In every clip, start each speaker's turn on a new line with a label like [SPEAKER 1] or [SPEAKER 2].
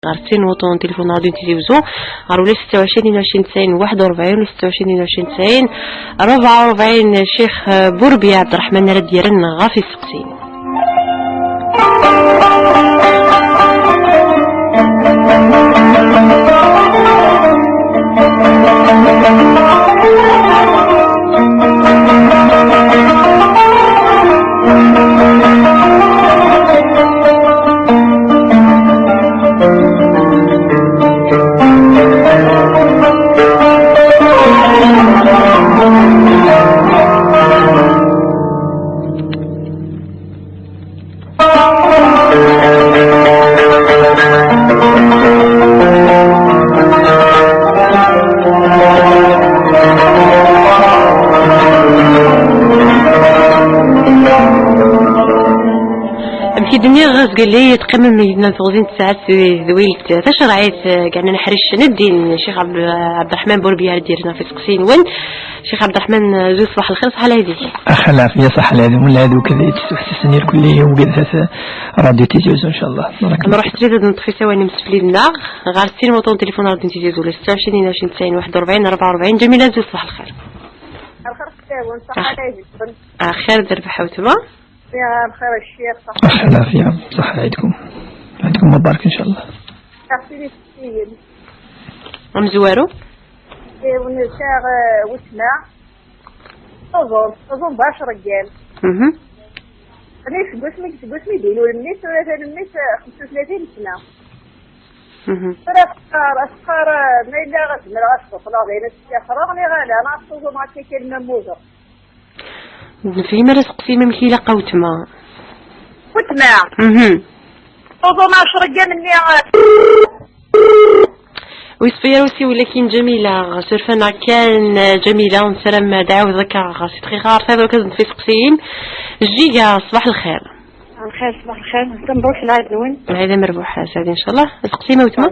[SPEAKER 1] غير نوطون تليفون راديو تيزيوزو غير ولا 26 22 90 41 ولا 26 22 90 44. الشيخ بوربي عبد الرحمن راه ديالنا غافي السقسين. الدنيا غاز قال لي تقيم ميدنا تغزين ساعات ذويلت تشرعيت كاع نحرش ندين الشيخ عبد الرحمن بوربيار ديرنا في سقسين وين الشيخ عبد الرحمن زوج صباح الخير. صحه هذيك
[SPEAKER 2] اخ العافيه صح العافيه ولا هذو كذا تحسسني الكليه وقدها راديو تيزوز ان شاء الله.
[SPEAKER 1] نروح تريد نطفي ثواني مسفلينا غير 60 موطون تليفون راديو تيزوز ولا 26 20 90 41 44. جميله زوج صباح الخير. خير دربحه وتما
[SPEAKER 3] يا بخير الشيخ صح
[SPEAKER 2] العافية صح عيدكم مبارك إن شاء الله.
[SPEAKER 3] أختي السيد
[SPEAKER 1] مزوارو
[SPEAKER 3] ونساء وسمع تظن باش رجال ليش قسمي دينو الميت ولا الميت 35 سنة أسقار ما إلا غتمر غتفصل غير السياخرة غني غالا أنا أصوصو مع كلمة موزة
[SPEAKER 1] في مرس قسيمة مكيلة قوتما
[SPEAKER 3] تظن 10 رجال مني
[SPEAKER 1] ويصفير وسي ولكن جميلة سرفنا كان جميلة ونسلم دعوة ذكا غاسي تخيغار فهذا كذا في سقسيم جيجا. صباح الخير.
[SPEAKER 3] صباح الخير مبروك العيد نوين
[SPEAKER 1] العيد مربوح سعيد ان شاء الله. سقسيمة وتما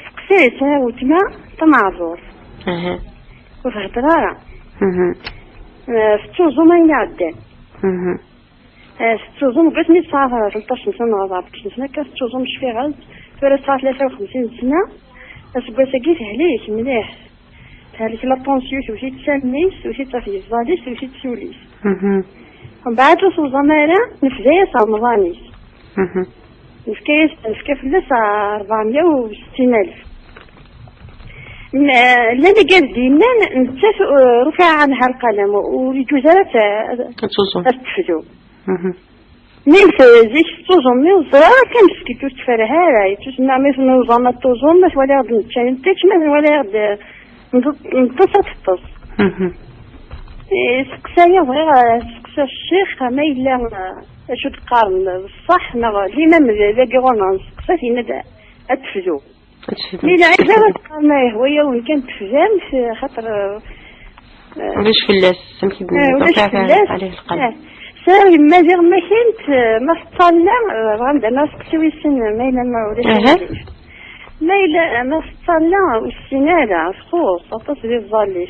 [SPEAKER 3] سقسيت وتما تمعذور وفي هضرارة ستوزو ما يعدل ستوزو بغيتني صار 13 سنة 14 سنة كان ستوزو مش في غاز فاش صار 53 سنة أسبوعتاكي تهليك مليح تهليك لا طونسيون وشي تسميس وشي تفيز فاليس وشي تسوليس ومن بعد وصل زمالة نفدايا صار مضانيس نفكا فلس 460,000 الذي قال دينا نتفق رفع عنها القلم والجزارة تستفدوا مين زيش توزن مين صغار كان سكيتو تفرها راي تسمع مين نظام توزن مش ولا غد نتشان تيش ما ولا غد نتصل تتص سقسايا غير سقسا الشيخ ما إلا شو تقارن الصح ما لينا من ذاك غنان سقسا فينا أتفدوا إلا عايزة تقارن هوية وين كانت تفهم في خاطر
[SPEAKER 1] وليش فلاس سمكي عليه القلب
[SPEAKER 3] ساري مازال ما كنت ما صلى عندنا سقسيو السن ما إلا ما ولاش ما إلا ما صلى والسنادة خصوص أتصل الظاليش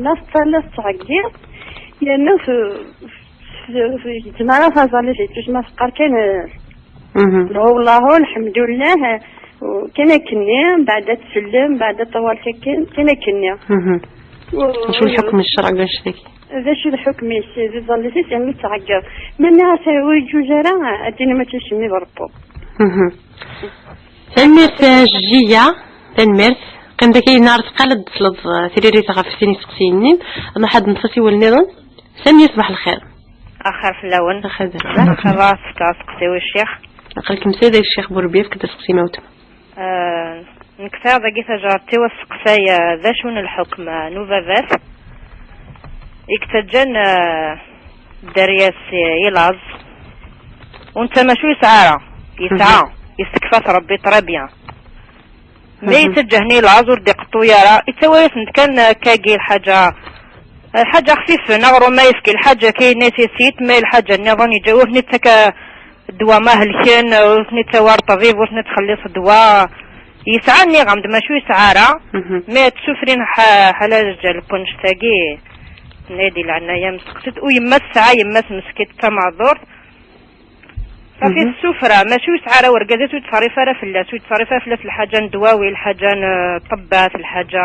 [SPEAKER 3] ما صلى تعقير لأنه في جماعة فظاليش تسمى فقر كان هو الله الحمد لله كان كنيا بعد تسلم بعد طوال كان كنيا
[SPEAKER 1] شو الحكم الشرعي باش ذاك
[SPEAKER 3] ذا شو الحكم يصير ظلتي يعني تعقر منها سوي جوجرا ادينا ما تسمي بربو
[SPEAKER 1] تنمرت جيجا تنمرت كان داكي نهار تقلد تلض ثريري تغفسيني سقسيني انا حد نفسي والنظام سامي يصبح الخير
[SPEAKER 3] اخر في الاول
[SPEAKER 1] اخر
[SPEAKER 3] راس تسقسيو الشيخ
[SPEAKER 1] قالك مساده الشيخ بوربيف كدا سقسي موت
[SPEAKER 3] نكثر داكي تجارتي والسقسايا ذا شون الحكم نوفافاس يكتجن درياس يلاز وانت ما شو يسعى يستكفى ربي تربيا ما يتجهني العذر دي قطويرة يتوارث كان كاقي الحاجة خفيفة نغرو ما يسكي الحاجة كي نسيت ما الحاجة النظام يجاوه نتك دوا ما هلكين ونتوار طبيب ونتخلص دوا يسعني غمد ما شو يسعى ما تشوفرين حلاج البونش تاقي نادي لعنا يمس قصد ويمس ساعة يمس مسكت تمعذور صافي السفرة ماشي يسعى ورقازات وتصريفها راه فلاس وتصريفها في الحاجة ندواوي الحاجة طبات الحاجة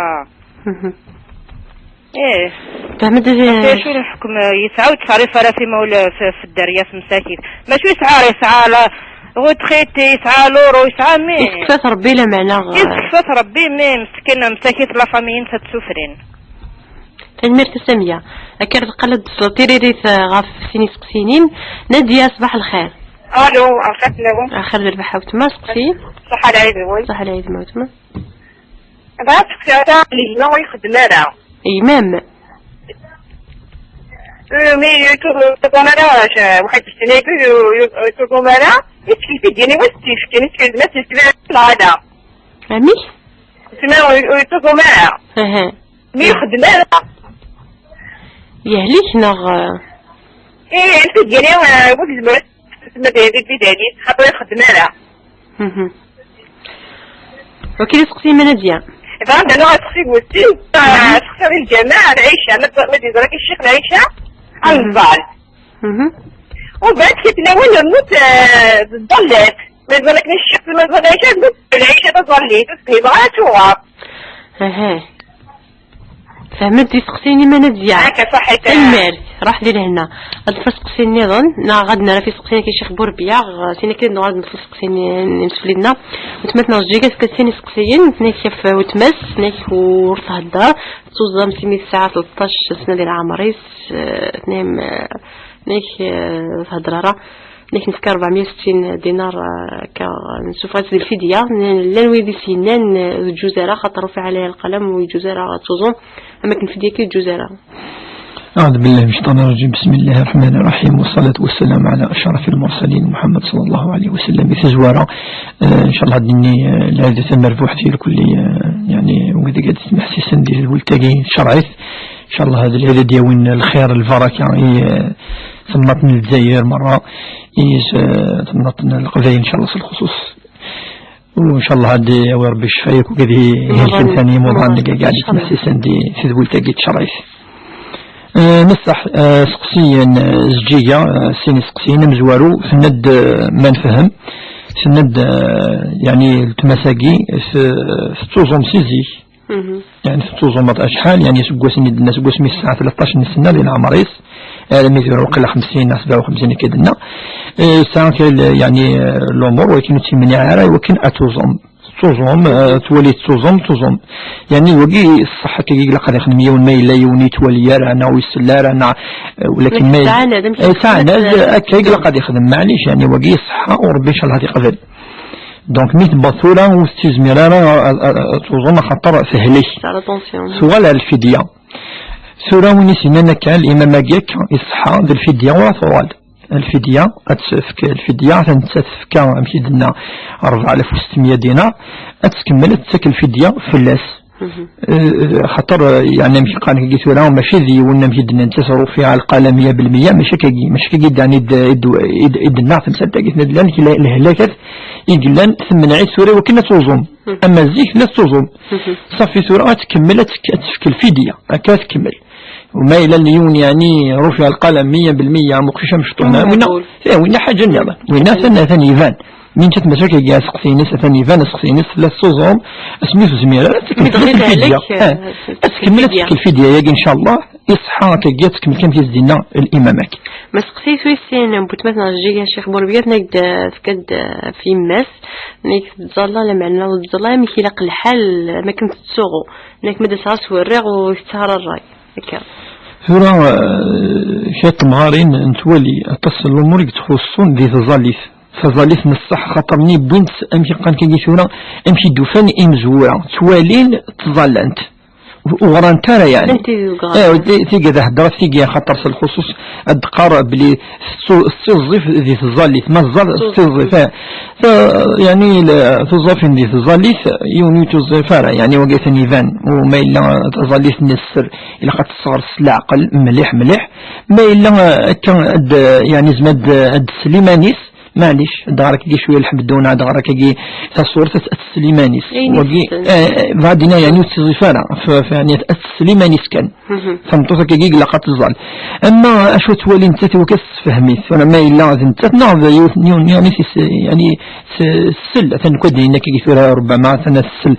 [SPEAKER 3] ايه
[SPEAKER 1] فهمت
[SPEAKER 3] شو الحكم يسعى وتصريفها راه في مولا في الدرياس مساكين ماشي يسعى لا غوتخيتي يسعى لورو يسعى مين
[SPEAKER 1] يسكفات ربي لا معنى
[SPEAKER 3] يسكفات ربي مين مساكين لا فاميين تسفرين
[SPEAKER 1] تنمير تسمية أكرت قلد تيريريت غاف سيني سقسينين نادية صباح الخير
[SPEAKER 4] الو عرفت لهم
[SPEAKER 1] آخر الربحة وتما سقسي
[SPEAKER 4] صح العيد وي
[SPEAKER 1] صح العيد ما وتما
[SPEAKER 4] بعد سكتاتا اللي ما يخدم لها
[SPEAKER 1] إمام
[SPEAKER 4] مي تقوم لها واحد السنة تقوم لها يتكلفي ديني وستيفكي نتكلم ما تستفيد العادة
[SPEAKER 1] عمي
[SPEAKER 4] تسمى تقوم لها
[SPEAKER 1] اها
[SPEAKER 4] مي يخدم لها
[SPEAKER 1] يهليك نغ
[SPEAKER 4] ايه انت ديني وقت زمرت تسمى ديالي بدالي خاطر يخدم لها
[SPEAKER 1] وكي سقسي من نادية
[SPEAKER 4] فهمت انا غتخفي قلتي تخسري الجماعة العيشة ما تدرك الشيخ العيشة عن الضال وبعد كتناول الموت ضلت ما يبغالك الشيخ ما يبغى العيشة العيشة تظلي تسكي بغا توغا
[SPEAKER 1] اها فهمتي سقسيني ما نادية
[SPEAKER 4] هكا صحيت
[SPEAKER 1] المال راح دير هنا غاد سقسيني نظن غادنا راه في سقسيني كي شيخ بوربيا سينا كي نغاد نفس سقسيني نمسولينا وتمتنا جيكا كتسيني سقسيين تناك في وتمس تناك ورث الدار توزام سيمي الساعة 13 سنة ديال عمريس تنام ناك الهضرة ناك نفكر 460 دينار كنشوف هاد الفدية لا نويدي سنان الجزيرة خاطر رفع عليها القلم والجزيرة توزون اما كنفدية كي الجزيرة.
[SPEAKER 2] أعوذ بالله من الشيطان الرجيم بسم الله الرحمن الرحيم والصلاة والسلام على أشرف المرسلين محمد صلى الله عليه وسلم بتزوارة إن شاء الله ديني العادة المربوح في الكلية يعني وقد قد تسمح سيسن دي الولتاقي شرعيث إن شاء الله هذا العدد ديوين الخير البركة ثمتنا الجزائر مرة ثمتنا القضايا إن شاء الله في الخصوص وإن شاء الله هذا وربي الشفايك وكذا هي ثاني موضوع اللي قاعد تسمح سيسن دي في الولتاقي شرعيث نصح سقسيا زجية سيني سقسينا مزوارو سند ما نفهم سند يعني التمساقي في توزوم سيزي يعني في توزوم شحال يعني سقوسني الناس سقوسمي الساعة 13 سنة ديال عمريس ميزورو قل 50 57 كدنا ساعة يعني الأمور ولكن تيمني عاري ولكن أتوزوم تولي توزوم يعني وقي الصحة كي يقلق هذا خدمية والماء لا يوني تولي رانا ويسلا رانا ولكن ما ساعنا كي يقلق هذا يخدم معليش يعني وقي الصحة وربي إن شاء الله هذه قبل دونك ميت بطولة واستزمرارا توزوم خطر سهلي سؤال الفدية سورة ونسينا كان الإمام ماجيك الصحة ذي الفدية ولا طوال الفدية أتسفك الفدية تنتسفك أمشي دنا 4600 دينار أتكمل تسك الفدية فلاس خطر يعني مشي قانك جيت ولا ماشي ذي ولا مشي دنا نتسرو فيها القلم 100% ماشي كي يعني دنا تمسد جيت ندلان كي الهلاكات يقلان ثم نعيد سورة وكنا توزوم أما الزيك لا توزوم صافي سورة تكمل تسفك الفدية هكا تكمل وما إلى اليون يعني رفع القلم 100% مقششة مشطونة وين حاجة نيضا وين ثاني فان من تتمسك يا سقسينيس ثاني فان سقسينيس لا صوزوم اسميتو زميرة تكمل الفيديو تكمل الفيديو يا إن شاء الله إصحى كي تكمل كم تزدينا الإمامك
[SPEAKER 1] ما سقسيت ويسين بوت مثلا جيجا شيخ بوربيات نقد فكد في ماس نيك تزلا لمعنا وتزلا مكي لاق الحال ما كنت تسوغو نيك مدى ساس وريغ ويستهر الراي هكا
[SPEAKER 2] ثورة شات مغارين نتولي اتصل الأمور تخصون ذي تظاليث فظاليث نصح خاطرني بنت أمشي قان كي ثورة أمشي دوفان إمزورة توالين تظلنت وغران ترى يعني تيجي ذا هدرت تيجي خطر في الخصوص الدقار بلي الصيف ذي تظليث ما الصيف يعني تظلف ذي تظليث يوني تظلفارا يعني وقيت نيفان وما إلا تظليث نسر إلا قد تصغر العقل مليح ما إلا كان يعني زمد السليمانيس معليش دارك كي شويه الحبدونه دارك كي تصورت السليمانيس وكي بعدنا يعني تزيفانا يعني السليمانيس كان فهمتوك كي لقات الظل اما اشو تولي انت توكس فهميت انا ما الا انت ناض يعني السل تنكدي انك كي فيها ربما تنسل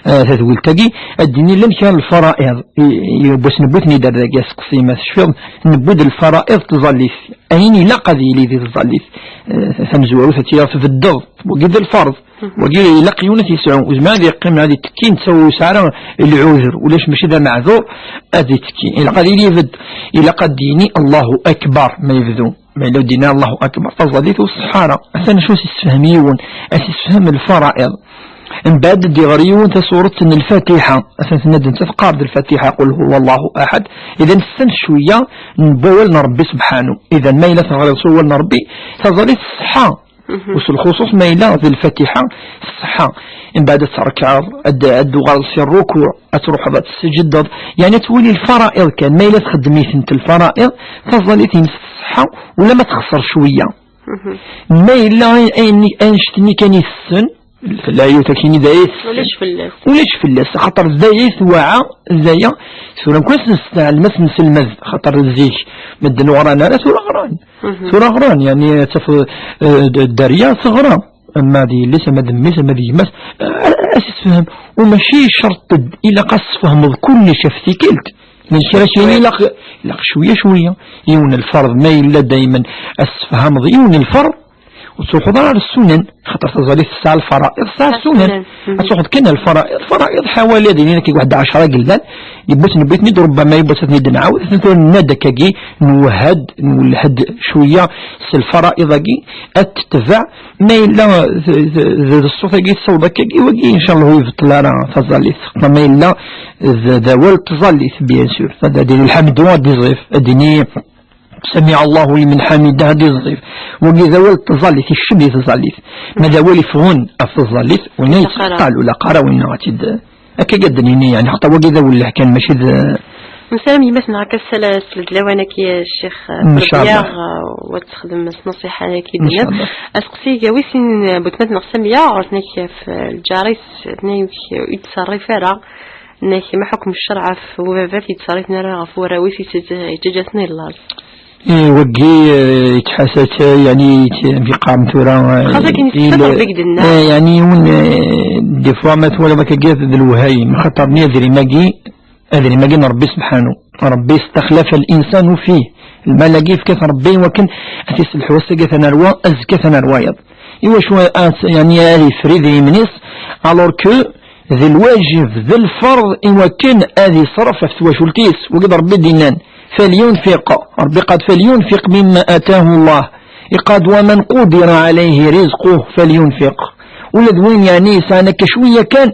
[SPEAKER 2] تقول تجي الديني لم كان الفرائض بس نبوتني دراك يسقسي ما شفت نبود الفرائض تظليف أيني لا قضي لي ذي تظليف ثمزورو ثتياف في الضغط وقيد الفرض وقيد لقي يونس يسعون وزمان ذي قيم هذه التكين تسوي سعر العذر وليش مش ذا معذور هذه التكين إلا قضي لي يفد إلا قد ديني الله أكبر ما يفذو ما لو دينا الله أكبر تظليف والصحارى أثنى شو تفهميون تفهم الفرائض من بعد ديغريون تصورت ان الفاتحة اساس ندن تفقار الفاتحة قل هو الله احد اذا نستن شوية نبول نربي سبحانه اذا ما إلا تغري صور نربي تظلي الصحة وصل الخصوص ما إلا ذي الفاتحة الصحة من بعد تركع ادو غالسي الركوع اتروح ذات السجد يعني تولي الفرائض كان ما إلا تخدمي انت الفرائض تظلي الصحة ولا ما تخسر شوية ما إلا انشتني كان يسن لا يوتكيني دايس ولاش فلاس خاطر دايس واعا زايا سورة كويس نستعمل مس المز خاطر الزيك مدن ورانا لا سورة غران يعني تف الدريا صغرى اما دي لسه ما دميس ما دي مس اساس فهم وماشي شرط الا قص فهم كل شفتي كلت من شراشيني لق شوية يون الفرض ما إلا دايما اسفهم يون الفرض وتروحوا على السنن خاطر تظلي الساعة الفرائض الساعة السنن تروحوا كنا الفرائض حوالي دينينا كي واحد 10 قلدان نبيت ند ربما يبوسني نعاود نادا كي نولهد شوية الفرائض كي اتتبع ما إلا الصوت كي الصوت كي وكي إن شاء الله هو يبطل راه تظلي ما إلا ذا تظلي بيان سور هذا دين الحمد والضيف ديني سمع الله لمن حمده هذه الضيف وإذا ولد تظليث الشبه تظليث ماذا ولي فهون أفظليث ونيس قالوا لا قرا وإنه عتد أكا قدني يعني حتى وإذا ولا كان ماشي
[SPEAKER 1] مسامي مثلا كسل لوانك يا الشيخ بربيار وتخدم نصيحة كي دنيا أسقسي ويسين بتمت نقسمية عرفناك في الجاريس نايم يتصرف راه ناك ما حكم الشرع في وبابات يتصرف نرى غفورة ويسي تجاتني الله
[SPEAKER 2] وقي يتحسس يعني في قام ثورة
[SPEAKER 1] خاصة كي نستفر بك دنا
[SPEAKER 2] يعني يون دي فوا ما ولا ما كجاز الوهاي خطرني أدري ماجي ربي سبحانه ربي استخلف الإنسان فيه الملاقي في كثر ربي وكن أتيس الحوسة كثنا روا كثنا روايض شو يعني هذه فريدي منيس alors que ذي الواجب ذي الفرض إن كان هذه صرف في وشلتيس وقد ربي دينان فلينفق ربي قد فلينفق مما آتاه الله قد ومن قدر عليه رزقه فلينفق ولد وين يعني سانك شوية كان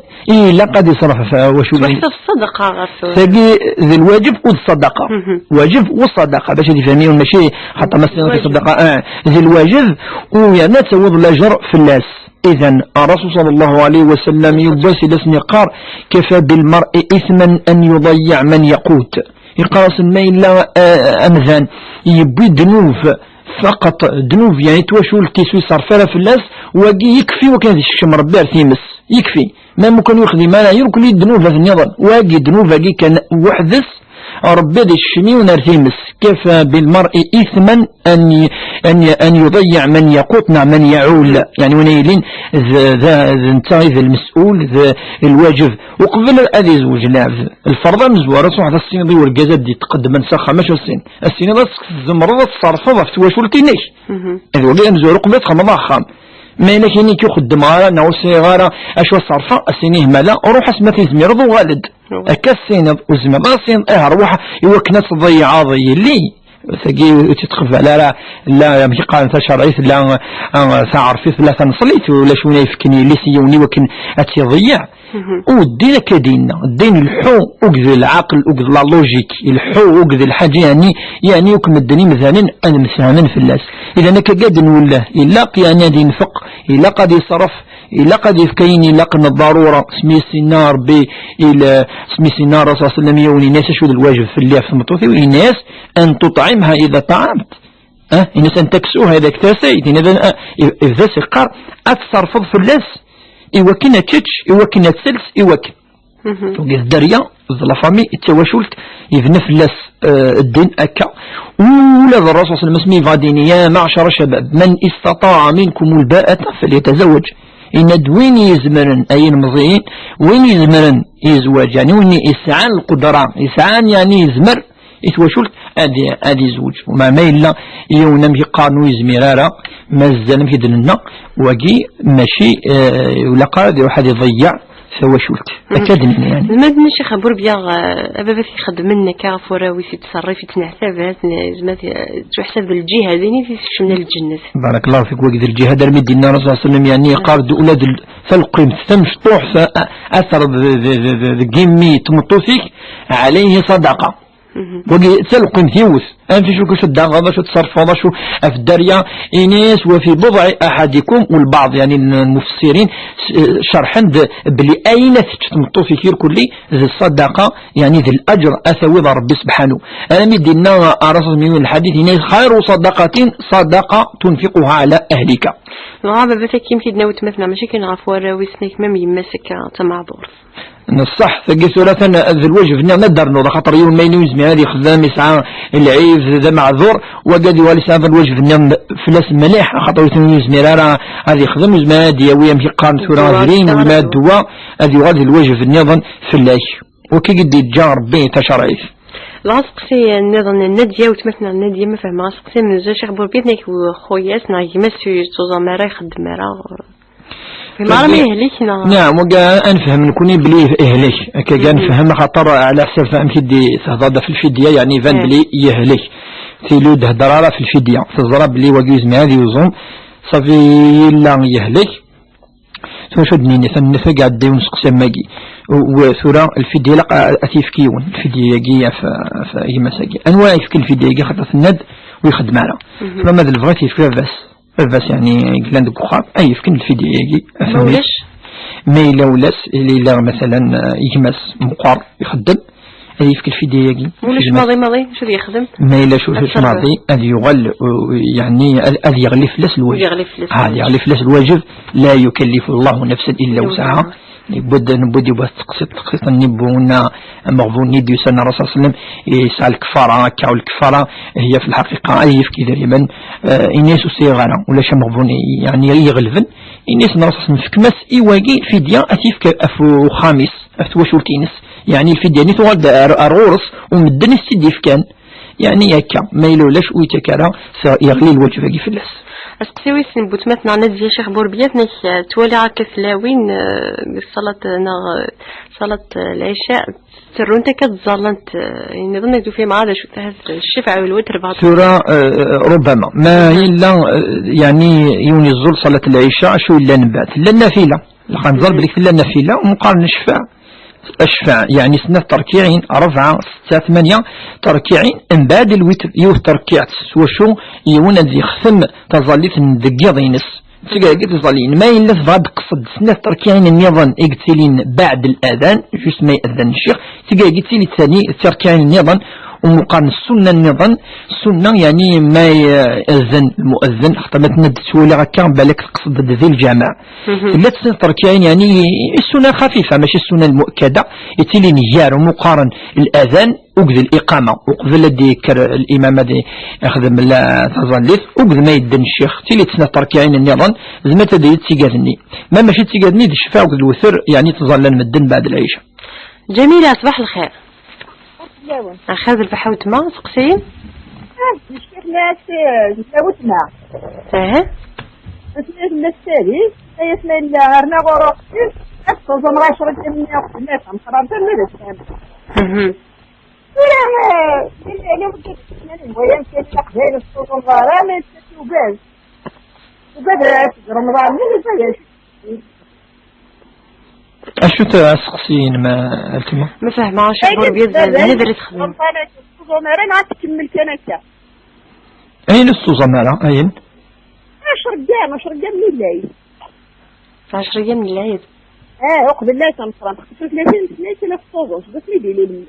[SPEAKER 2] لقد يصرف وشو
[SPEAKER 1] يعني الصدقة
[SPEAKER 2] فقي ذي الواجب والصدقة واجب والصدقة باش تفهميون ماشي حتى مثلا في الصدقة ذي الواجب ويعني تسوض الأجر في الناس إذن الرسول صلى الله عليه وسلم يبسي لسني قار كفى بالمرء إثما أن يضيع من يقوت يقاس ما إلا أمذان يبي ذنوب فقط ذنوب يعني توشول تيسوي صرفها في الناس وقي يكفي وكان يشم ربي ارتيمس يكفي ما ممكن يخدم ما لا يركل الذنوب في النظر واقي ذنوب واقي كان وحدث ربي دي الشمي ونرتيمس كفى بالمرء إثما أن يضيع من يقوتنا من يعول يعني ونيلين ذا انتايذ المسؤول ذا الواجب وقبل هذه زوج لاعب الفرض مزوارة صح هذا السين ضي والجزاد دي تقدم نسخة ماشي السين هذا الزمرضة الصرفة في تواشولتينيش هذا وقال مزوار قبل تخمض خام ما إلا كيني كيخدم غارة ناو صغارة أشوا صرفة السينيه مالا روح اسمتي زميرض وغالد أكا السين وزميرض السين روح يوكنا تضيع ضي لي تجي تتخف على لا ماشي قال تشرعيت لا تعرفيت لا تنصليت ولا شو يفكني لي سيوني وكن أتضيع والدين كديننا الدين الحو وقذ العقل وقذ لا لوجيك الحو وقذ الحاجة يعني يكم الدنيا مثلا أنا مثلا في الناس إذا أنا كقاد نوله إلا قيانا دي نفق إلا قد يصرف إلا قد يفكيني لقن الضرورة سمي السنار إلى سمي السنار رسول الله صلى الله عليه وسلم يوني ناس شو الواجب في اللي في المطوثي والناس أن تطعمها إذا طعمت إنس أن تكسو هذاك تاسايد إذا سقار أتصرفض في اللاس إوكنا تشتش إوكنا تسلس إوكن وقيت الدريا لا فامي التواشلت يذنف اللاس الدين أكا ولا الرسول صلى الله عليه وسلم فاديني يا معشر شباب من استطاع منكم الباءة فليتزوج إن دوين يزمرن أي المضيين وين يزمرن يزواج يعني وين يسعان القدرة يسعان يعني يزمر يتواشلت ادي زوج وما إلا يونم يقارنو يزميرارا مازال كيدلنا وكي ماشي ولا قاد واحد يضيع سواشلت اكادني يعني
[SPEAKER 1] ما دنيش خبر بيا ابا يخدم منك فوراوي يتصرف يتنحسبات زعما تحسب الجهه هذيني في شمال الجنه.
[SPEAKER 2] بارك الله فيك. وقد الجهه در مدينا الرسول صلى الله عليه وسلم يعني قارد اولاد فالقيم تمشطوح اثر ذكيمي تمطوفيك عليه صدقه وقي تلقي مثيوث أنت شو كشد غضا شو تصرف غضا شو في الدريا إناس وفي بضع أحدكم والبعض يعني المفسرين شرحا بلي أين تمطو في كير كلي ذي الصدقة يعني ذي الأجر أثوي ربي سبحانه. أنا مدينا أرسل من الحديث إناس خير صدقة تنفقها على أهلك.
[SPEAKER 1] الغابة بثك يمكن نوت مثلا ماشي كنعرف وراوي سنيك ما يمسك تمعبور
[SPEAKER 2] الصح ثقي ثلاثا ذي الوجه فينا ندر نوض خاطر يوم ما ينوزمي هذه خدام يسعى العيف ذا معذور وقد يوالي هذا الوجه فينا فلاس مليح خاطر ينوزمي راه هذه خدام يزمي هذه ويا مشي قارن ثورة غيرين وما الدواء هذه غادي الوجه في النظام فلاش وكي قد يتجار به تشرعيف
[SPEAKER 1] لا سقسي النظام النادية وتمثلنا النادية ما فهمها سقسي من زوج خبر بيتناك وخويا سنا يمسو توزا مرا يخدم مرا
[SPEAKER 2] نعم وقا أنفهم نكوني بلي إهلك كا نفهم خاطر على حساب فهم كدي تهضر في الفدية يعني فان بلي يهلك تيلو دهدرارة في الفدية تزرب بلي وقيز من هذه وزوم صافي لا يهلك شدني نثنث قاعد ديون سقسي ماجي وثورة الفدية لقى أتيفكيون الفدية يجي في أي مساجي أنواع يفكي الفدية يجي خاطر الند ويخدم على فما ذا الفغات يفكي بس يعني كلان دو بخار أي يفكن الفيديو يجي
[SPEAKER 1] مولش
[SPEAKER 2] ما إلا ولاس إلا مثلا يجمس مقار يخدم أي يفكن الفيديو يجي
[SPEAKER 1] مولش ماضي شو يخدم
[SPEAKER 2] ما إلا شو ماضي أذ يغل يعني أذ يغلي فلس الواجب يغلي فلس الواجب لا يكلف الله نفسا إلا وسعها نبودي بس تقصيت نبونا مغبون ندي سنة الرسول صلى الله عليه وسلم يسأل الكفارة كاو الكفارة هي في الحقيقة أي في كذا لمن إناس صغيرة ولا شيء مغبون يعني يغلبن إناس الرسول صلى الله عليه وسلم في كمس إيواجي فدية أتيف كأفو خامس أفتوى شورتينس يعني الفدية نتوغل أرغورس ومدن السديف كان يعني يكا ما يلولاش ويتكارا يغلي الوجه في اللاس
[SPEAKER 1] أسقسيوي سنبوت مثلا نزي شيخ بوربياتنا تولي عاك ثلاوين صلاة العشاء ترونتا كتظلنت يعني ظنك دو في معادة شو تهز الشفع والوتر بعض
[SPEAKER 2] سورة ربما ما إلا يعني يوني الظل صلاة العشاء شو إلا نبات إلا النافلة لخنظر بلك إلا النافلة ومقارن الشفع يعني سنة تركيعين 4 6 8 تركيعين من بعد الوتر تركيعت وشو يونا ذي ختم تظليت ندقيض ينس تقاقت تظلين ما إلا تفاد قصد سنة تركيعين النظام اقتلين بعد الأذان جوست ما يأذن الشيخ تقاقت لي ثاني تركيعين النظام ومقارن السنة النظام السنة يعني ما يأذن المؤذن حتى ما تند تولي غكا بالك تقصد ذي الجامع لا تسنة تركيعين يعني السنة خفيفة ماشي السنة المؤكدة يتيلي نجار ومقارن الأذان وقذ الإقامة وقذ ديكر الإمام دي يخدم لا تظلث وقذ ما يدن الشيخ تيلي تسنة تركيعين النظام زي ما تدري تيقاذني ما ماشي تيقاذني دي الشفاء وقذ الوثر يعني تظلل مدن بعد العيشة.
[SPEAKER 1] جميلة صباح الخير. أخذ البحوت ما سقسين؟
[SPEAKER 4] مش كيف ناس نساوتنا اسمه السالي اسمه العرنا غروقتي أكثر زمرا 10 من الناس عم خرابة المدرسة اليوم كنت ويا كنت تقبل الصوت الغرام وباز رمضان من الفجر
[SPEAKER 2] أشو تسقسين ما ألتما؟
[SPEAKER 1] ما فهمها شهور بيزن ندرس خدمة
[SPEAKER 4] الصوزمارة ما تكمل كنكة
[SPEAKER 2] أين الصوزمارة أين؟
[SPEAKER 4] 10 رجال من الليل
[SPEAKER 1] 10 رجال من الليل
[SPEAKER 4] أقبل الله سمسران 30 سنة في الصوزة بس لي دي لي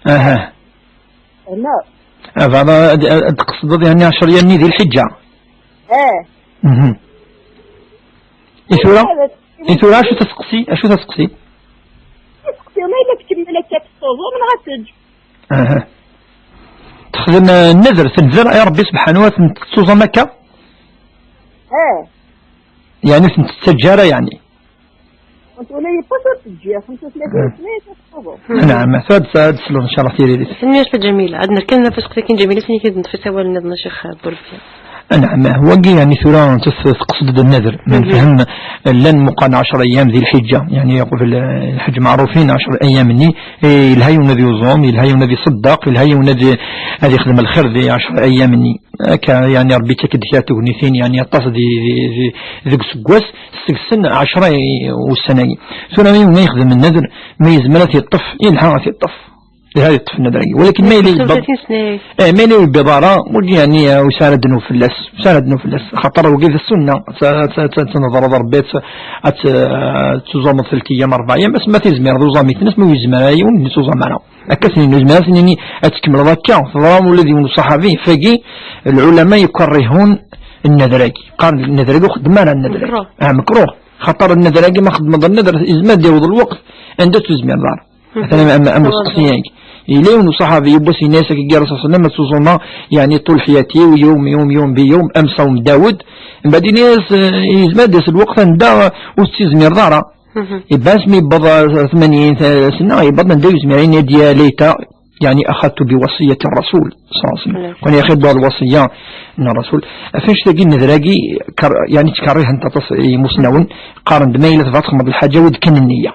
[SPEAKER 2] أها
[SPEAKER 4] لا
[SPEAKER 2] هذا تقصد يعني 10 أيام ذي الحجة. إثورة شو تسقسي؟ شو تسقسي؟
[SPEAKER 4] تسقسي ما إلا كتب لك كتصوزو من غتج.
[SPEAKER 2] تخدم النذر تنذر يا ربي سبحانه وتعالى تصوز مكة. يعني تتجارة يعني.
[SPEAKER 4] ولا يبصر تجي 35 سنة
[SPEAKER 2] نعم ثاد سلو إن شاء الله تيري.
[SPEAKER 1] سميش جميلة عندنا كنا في سقسيكين جميلة سني كنت نتفسها ولا نضنا شيخ بورفيا.
[SPEAKER 2] نعم هو يعني ثورة تقصد النذر من فهم لن مقان 10 أيام ذي الحجة يعني يقول في الحج معروفين 10 أيام مني الهي ونذي يصوم الهي ونذي يصدق الهي ونذي هذه يخدم الخير ذي 10 أيام مني يعني ربي تكد كاتو نيثين يعني يطاس ذي سقواس السن 10 والسنة ثورة ما يخدم النذر ما يزملت يطف ينحى يطف لهذا الطفل النذري ولكن ما يلي بضارة يعني وساندنو في اللس ساندنو في اللس خطر وقيف السنة تنظر ضربات تزوم 3 أيام 4 أيام بس ما تزمر ذو زامي تنس ما يزمر يوم تزوم معنا أكثر من يزمر سنني أتكمل ذاك ضرام والذي ينصح به فقي العلماء يكرهون النذري قال النذري خدمنا النذري مكروه خطر النذري ما خدم النذر إزماد ديوض الوقت عند تزمر دار مثلا أما سقسيانك إليه صحابي يبوسي ناسك الجرس صلى الله عليه وسلم يعني طول حياتي ويوم يوم يوم بيوم أمس داود بعدين يزمد الوقت دا وستيزمير دارا يبقى اسمي بضع 80 سنة يبقى ندوز معين دياليتا يعني أخذت بوصية الرسول صلى الله عليه وسلم كون ياخذ بعض الوصية من الرسول فاش تلاقي النذراقي يعني تكريه أنت مسنون قارن دميلة فتخمض الحاجة ودكن النية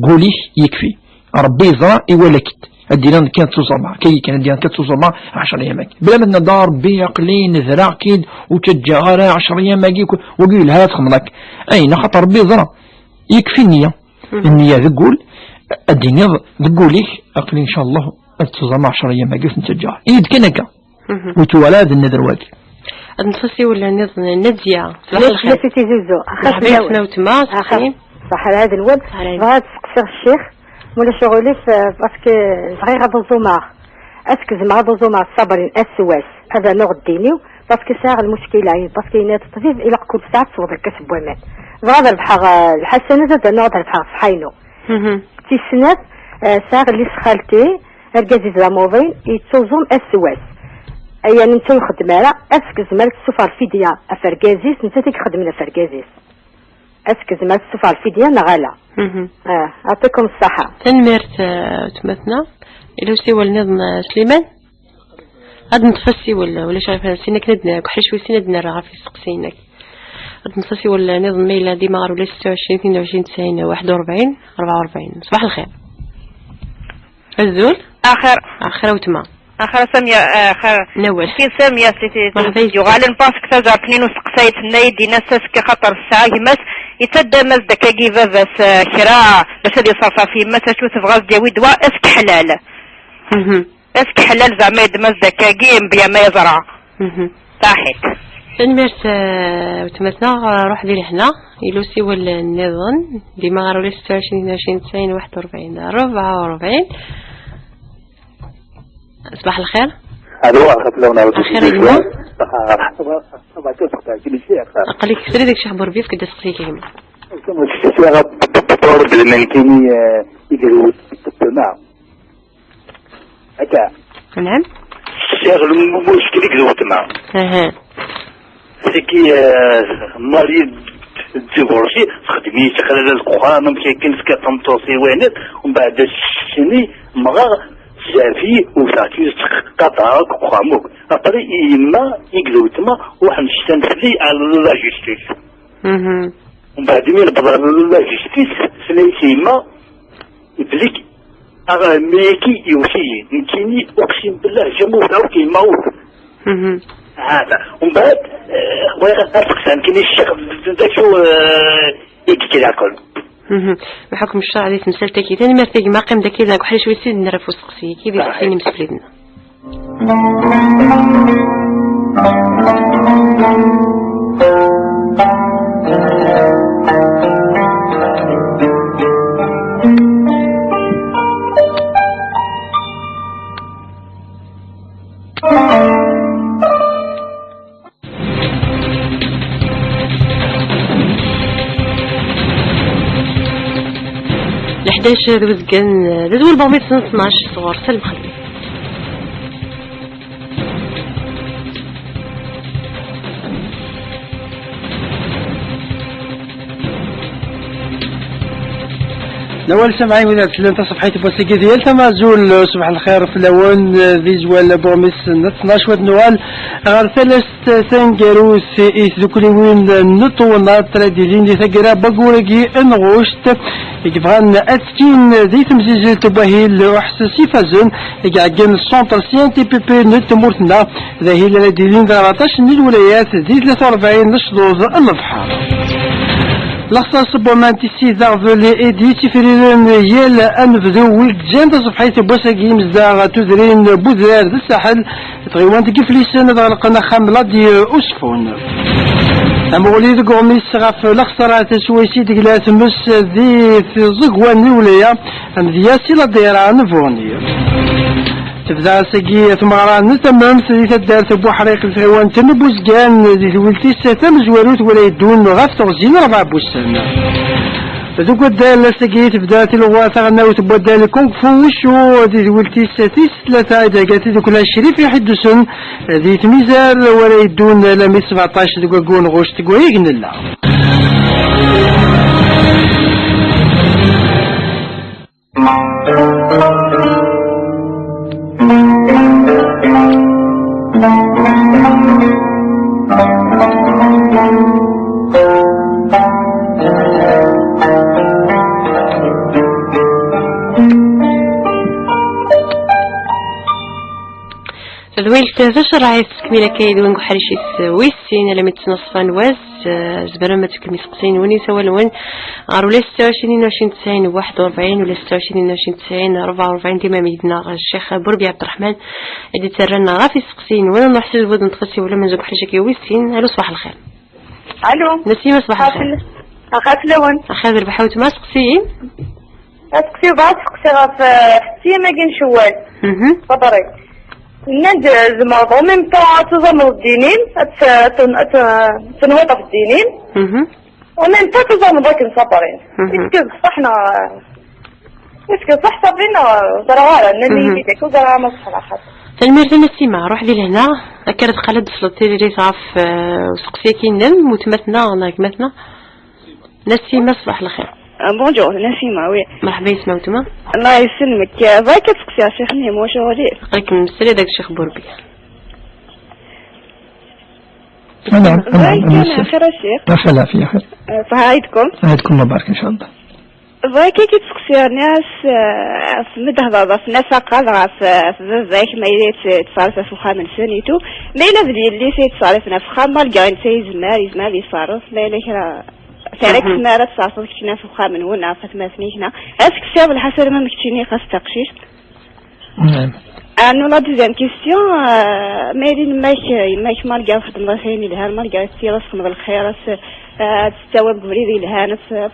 [SPEAKER 2] قولي يكفي ربي يزرع يولكت الدينان كانت تصرمع كي كان الدينان كانت تصرمع 10 أيام بلا من دار بيقلين ذراع كيد وتجارة 10 أيام وقيل هذا تخمضك أين خطر ربي يزرع يكفي النية تقول الدنيا تقولي أقل إن شاء الله تصرمع 10 أيام في التجارة إيد كنكا وتولاد النذر واجي
[SPEAKER 1] نفسي ولا نزيا
[SPEAKER 5] لا في تيزوزو
[SPEAKER 1] حبيبنا وتما
[SPEAKER 5] صح هذا الولد بغات تسقسي الشيخ ولا شغلي باسكو صغير هذا الزمار اسك زمار هذا الزمار صبرين اسواس هذا نوع الديني باسكو ساغ المشكله باسكو ينات الطبيب الى كل ساعه تصوب الكسب ومات هذا البحر الحسنه هذا نوع البحر صحينو تي سنات ساغ اللي سخالتي الجازي زاموفين يتوزون اسواس يعني انت خدمه اسك زمالك السفر فيديا افرجازيس انت تخدم افرجازيس اسك زمالك السفر فيديا نغالا يعطيكم الصحة.
[SPEAKER 1] تنمرت تمثنا إلى سوى النظم سليمان هاد نتفسي ولا شايف سينك ندنا كحل شوي سندنا راه في سقسينك هاد نتفسي ولا نظم ميلا ديما ولا 26 22 90 41 44 صباح الخير الزول آخر وتما
[SPEAKER 3] آخر سامية آخر
[SPEAKER 1] نوال
[SPEAKER 3] كي سامية سيتي يغالن باسك تزارتني وسقسيت نايدي ناس كي خطر الساعة يمس يتدى مزدك كيفا بس كرا باش هادي صافا في مس شو تبغى دياوي دوا اسك حلال اسك حلال زعما يد مزدك كيم بيا ما يزرع صحيت
[SPEAKER 1] تنمرت وتمثنا روح دير هنا يلوسي ولا النظام ديما غير 26 20 90 41 44 صباح الخير
[SPEAKER 6] الو
[SPEAKER 1] الخير يما قالك سري داك شي خبر بيف كدا سقسيك يما
[SPEAKER 6] كما تطور بالممكن يديروا السماع هكا
[SPEAKER 1] نعم
[SPEAKER 6] الشغل المشكل يديروا السماع سكي مريض تزورشي تخدمي تخلال القرآن ممكن كنت كتمطوسي وينت ومن بعد الشني مغا جافي وساكي قطعك وخاموك أطري إما يقلو تما واحد نستنفلي على لا جيستيس ومن بعد مين بضع لا جيستيس سنيسي إما بليك ميكي يوشي نكيني أقسم بالله جموت أو كيما هذا ومن بعد بغيت أسقسان كيني الشيخ ذاك شو يكي كذا كل
[SPEAKER 1] بحكم الشرع ديال مسالتك ثاني ما تيجي ما قيم داك داك وحال شويه سيد نعرفو سقسي كي بيسقسيني مسفلدنا 11 دوزكان دول بوميت 12 صغار سلم خلي
[SPEAKER 7] الأول سمعي وإذا تسلمت صفحتي بوسيكي ديال تما زول صباح الخير في الأول فيزوال بوميس 12 ود نوال غير ثلاث سانكاروس إثذكري وين نطونا تراديزين دي ثقرا بقوركي انغوشت يبغان أتكين دي تمزيزل تباهيل وحساسي فازن يقعقين السونتر سي ان تي بي بي نتمورتنا ذاهي لديلين 13 من الولايات دي 43 نشدوز البحر لاخصاص بومانتي سيدا فولي ايدي تفريرن يال انفذو ولد جان تصبحيت بوساكي مزدا تدرين بودرار ذا الساحل تغيوان تكفليسن غلقنا خاملة دي اسفون امولي دقوميس غاف لاخصارات سويسي دقلا تمس ذي في زقوان الولاية امدياسي لديران فوني تبدا ساقي ثماران نتمم سديت الدار بو حريق الثوان تنبوزكان دي ثولتي ساتم زوالوت ولا يدون غاف تغزين 4 بوسن دوك الدار ساقي تبدا تلغوا ثغنا وتبدا دار كونغ فو وشو دي ثولتي ساتيس 3 دقات دوك الشريف يحدثن دي تميزار ولا يدون لا 17 دوك كون غوش تقوي قنلا
[SPEAKER 1] الويلت تشرع تكميلة كايد وين حريشيس ويسين لما تنصفان واس زبرا ما تكمي سقسين وني سوا لون غارو لا 26 20 90 41 ولا 26 20 90 44 ديما ميدنا الشيخ بربي عبد الرحمن اللي ترنا غا في سقسين ولا نحسب بود نتخسي ولا منزوق حريشك ويسين الو صباح الخير
[SPEAKER 4] الو
[SPEAKER 1] نسيمة صباح الخير
[SPEAKER 4] اخاف لون
[SPEAKER 1] اخاف بحاوت ما سقسين
[SPEAKER 4] اسقسي بعد سقسي غا في سيما كاين شوال فضري نند زمرضو من طاعة تزمر الدينين تنوض في الدينين ومن تا تزمر ذاك نصبرين اسكي صحنا اسكي صح صابرين زرعارا نني بيدك وزرعا ما صح الأخذ
[SPEAKER 1] تلميرتنا السيمة روح دي لهنا أكرت قلد فلطي اللي تعرف وسقسيا كينم متمتنا ناكمتنا نسيمة صباح الخير
[SPEAKER 8] بونجور نسيمة وي
[SPEAKER 1] مرحبا يسمعوا تما
[SPEAKER 8] الله يسلمك باغي تسقسي يا شيخ نيم واش ولي
[SPEAKER 1] راك مسالي داك الشيخ بوربي
[SPEAKER 2] نعم
[SPEAKER 8] كان خير الشيخ
[SPEAKER 2] لا في خير
[SPEAKER 8] فهايدكم
[SPEAKER 2] الله بارك ان شاء الله
[SPEAKER 8] باغي كي تسقسي الناس في مدهضة في ناس قادرة في زاك ما يريد تصارف في خامن سنيتو ما إلا بدي اللي سيتصارفنا في خام مالكا يزمار يصارف ما إلا كرا تارك سمارة تصافر كنا في خامن ونا فتماثني هنا اسك سياب الحسن ما مكتيني خاص تقشيش
[SPEAKER 2] نعم
[SPEAKER 8] انو لا دوزيام كيستيون مايرين ماك مالكا خدم راسيني لها مالكا تيراس خدم الخير تستوعب قولي لها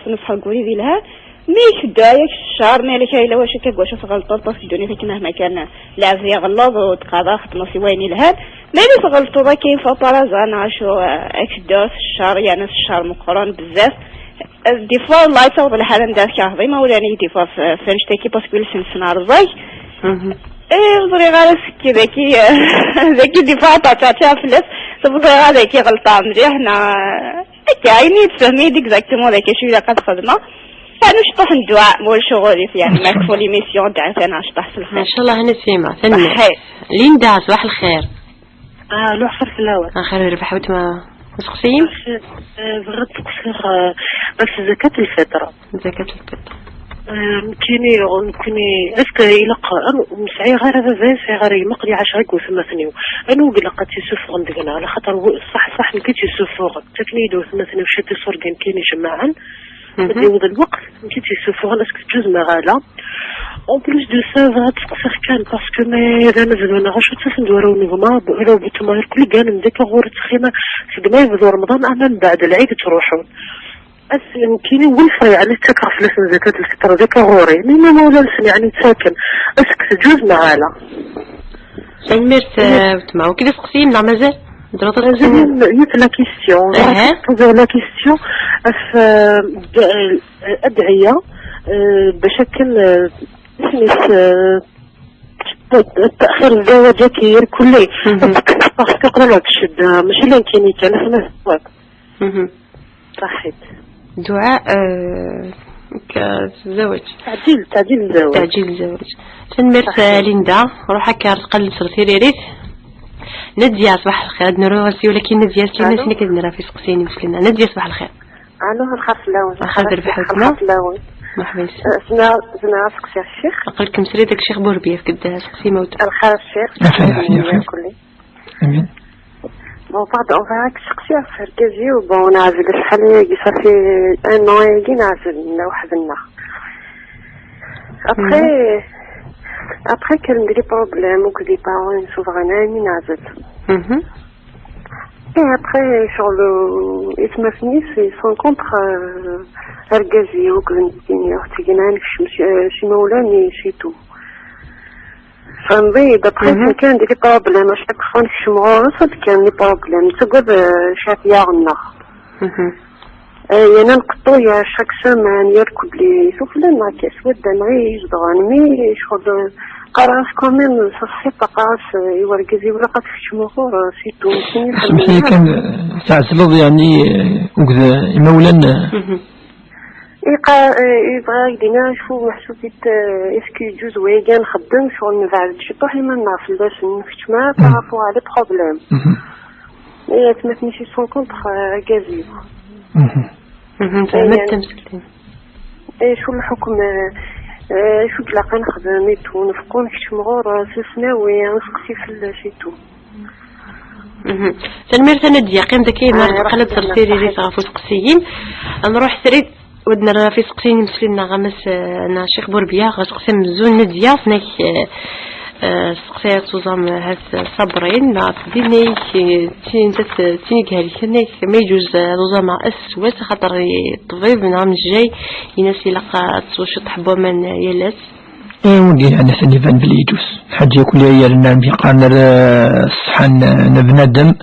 [SPEAKER 8] نصحى قولي لها ميك دايك الشهر مالك الا واش كاكواش غلطوا في الدنيا فيك مهما كان لعب يغلظ وتقاضى خدمه في ويني لهاد مالي غلطوا ذا كاين فطرزان عاشو اكدار في الشهر يعني في الشهر مقرن بزاف دي فوا الله يصوب الحال ندار كهضي ما ولاني دي فوا فنشتكي باسكو لسنا رزاي بغي غير سكي ذاكي دي فوا تعطيها فلوس تبغي غير ذاكي غلطه مليح حنا كايني تفهمي ديك زاكتومون ذاك شويه قد خدمه أنا شطح الدعاء مول شغلي يعني ما كفو لي ميسيون تاع أنا شطح في الخير.
[SPEAKER 1] ما شاء الله هنا سيما ثاني. ليندا صباح الخير.
[SPEAKER 9] لو حفر في الأول.
[SPEAKER 1] خير ربحت ما مسقسين؟
[SPEAKER 9] بغيت نقصر بس زكاة الفطر.
[SPEAKER 1] زكاة الفطر.
[SPEAKER 9] كوني اسك إلا مسعي غير هذا زين سعي غير يمقلي 10 وثما ثنيو أنا وقل قد يسوف عندنا على خاطر صح نكيت يسوف تكني دو ثما ثنيو شتي صور كاين يجمعن. بديوض الوقت مشيت يسوفوها اسكو تجوز مغالا اون بلوس دو سا فات تقصر كان باسكو ما اذا نزلوا انا غاش تسندورو نيغما لو بتماير كل كان نديك غور تخيمه سيدنا يبدو رمضان اما من بعد العيد تروحون بس يمكن والفري يعني تكره فلوس زكاة الفطر ذاك غوري مين ما ولا يعني تساكن اسكو تجوز مغالا
[SPEAKER 1] سميرت تماو كي تسقسي لا مازال
[SPEAKER 9] يت لا كيستيون لا كيستيون أدعية بشكل تأخير الزواج كير كله باسكو قرا تشد ماشي لين كاين كان هنا صحيت
[SPEAKER 1] دعاء كزواج تعجيل الزواج تنمرت ليندا روح هكا تقلب صرتي ريريت نديا صباح الخير نروسي ولكن نديا سلينا شنو كندير في سقسيني مسكينه نديا صباح الخير
[SPEAKER 8] الو الخاف لاون
[SPEAKER 1] خاطر بحالنا مرحبا
[SPEAKER 8] زنا سقسي الشيخ
[SPEAKER 1] نقول لكم سري داك الشيخ بوربيه كدا سقسي موت
[SPEAKER 8] الخير الشيخ كلي
[SPEAKER 9] امين
[SPEAKER 8] بون بعد اون سقسي في ركازي وبون نعزل شحال صافي ان نو يجي نعزل وحدنا après qu'elle me des problèmes ou que des parents souverains نعزل et après sur le اسم فني في son contre ركازي وكنتيني اختي جنانك شي مولاني شي تو فنبي دابخي كان دي بروبليم شاك فون شمغورس كان دي بروبليم تقعد شافيا غنا انا نقطو يا شاك سمان يركب لي سفلان مع كاس ودا نعيش ضغانمي شغل قراص كومين صحي قراص يوركزي ولا قد في شمغور سيتو
[SPEAKER 2] سمحي كان تعزلض يعني وكذا مولانا
[SPEAKER 8] يبغى يدينا شوف محسوبيت اسكو يجوز ويجا نخدم شغل نفعل شي طوحي ما نعرف لاش نفتش معاه بارابو على بروبليم اي تمثني شي سون كونتر كازي شو الحكم شو تلاقي نخدم ميتو نفقو نكتش مغور سناوي نسقسي في شيتو
[SPEAKER 1] تنمير تنديا قيم داكي قلب صرتيري ريت غافو سقسيين نروح سريت ودنا في سقسين مسلينا غمس انا شيخ بوربيه غسقسي مزون نديا فناك سقسيات وزام هاس صبرين لا تديني تيني قالك انك ما يجوز وزام اسوات خاطر الطبيب نعم الجاي ينسي لقى توشط حبوا من يلاس
[SPEAKER 2] ودي انا ثاني فان بليجوس حاجه كل يالنا بقان الصحن نبندم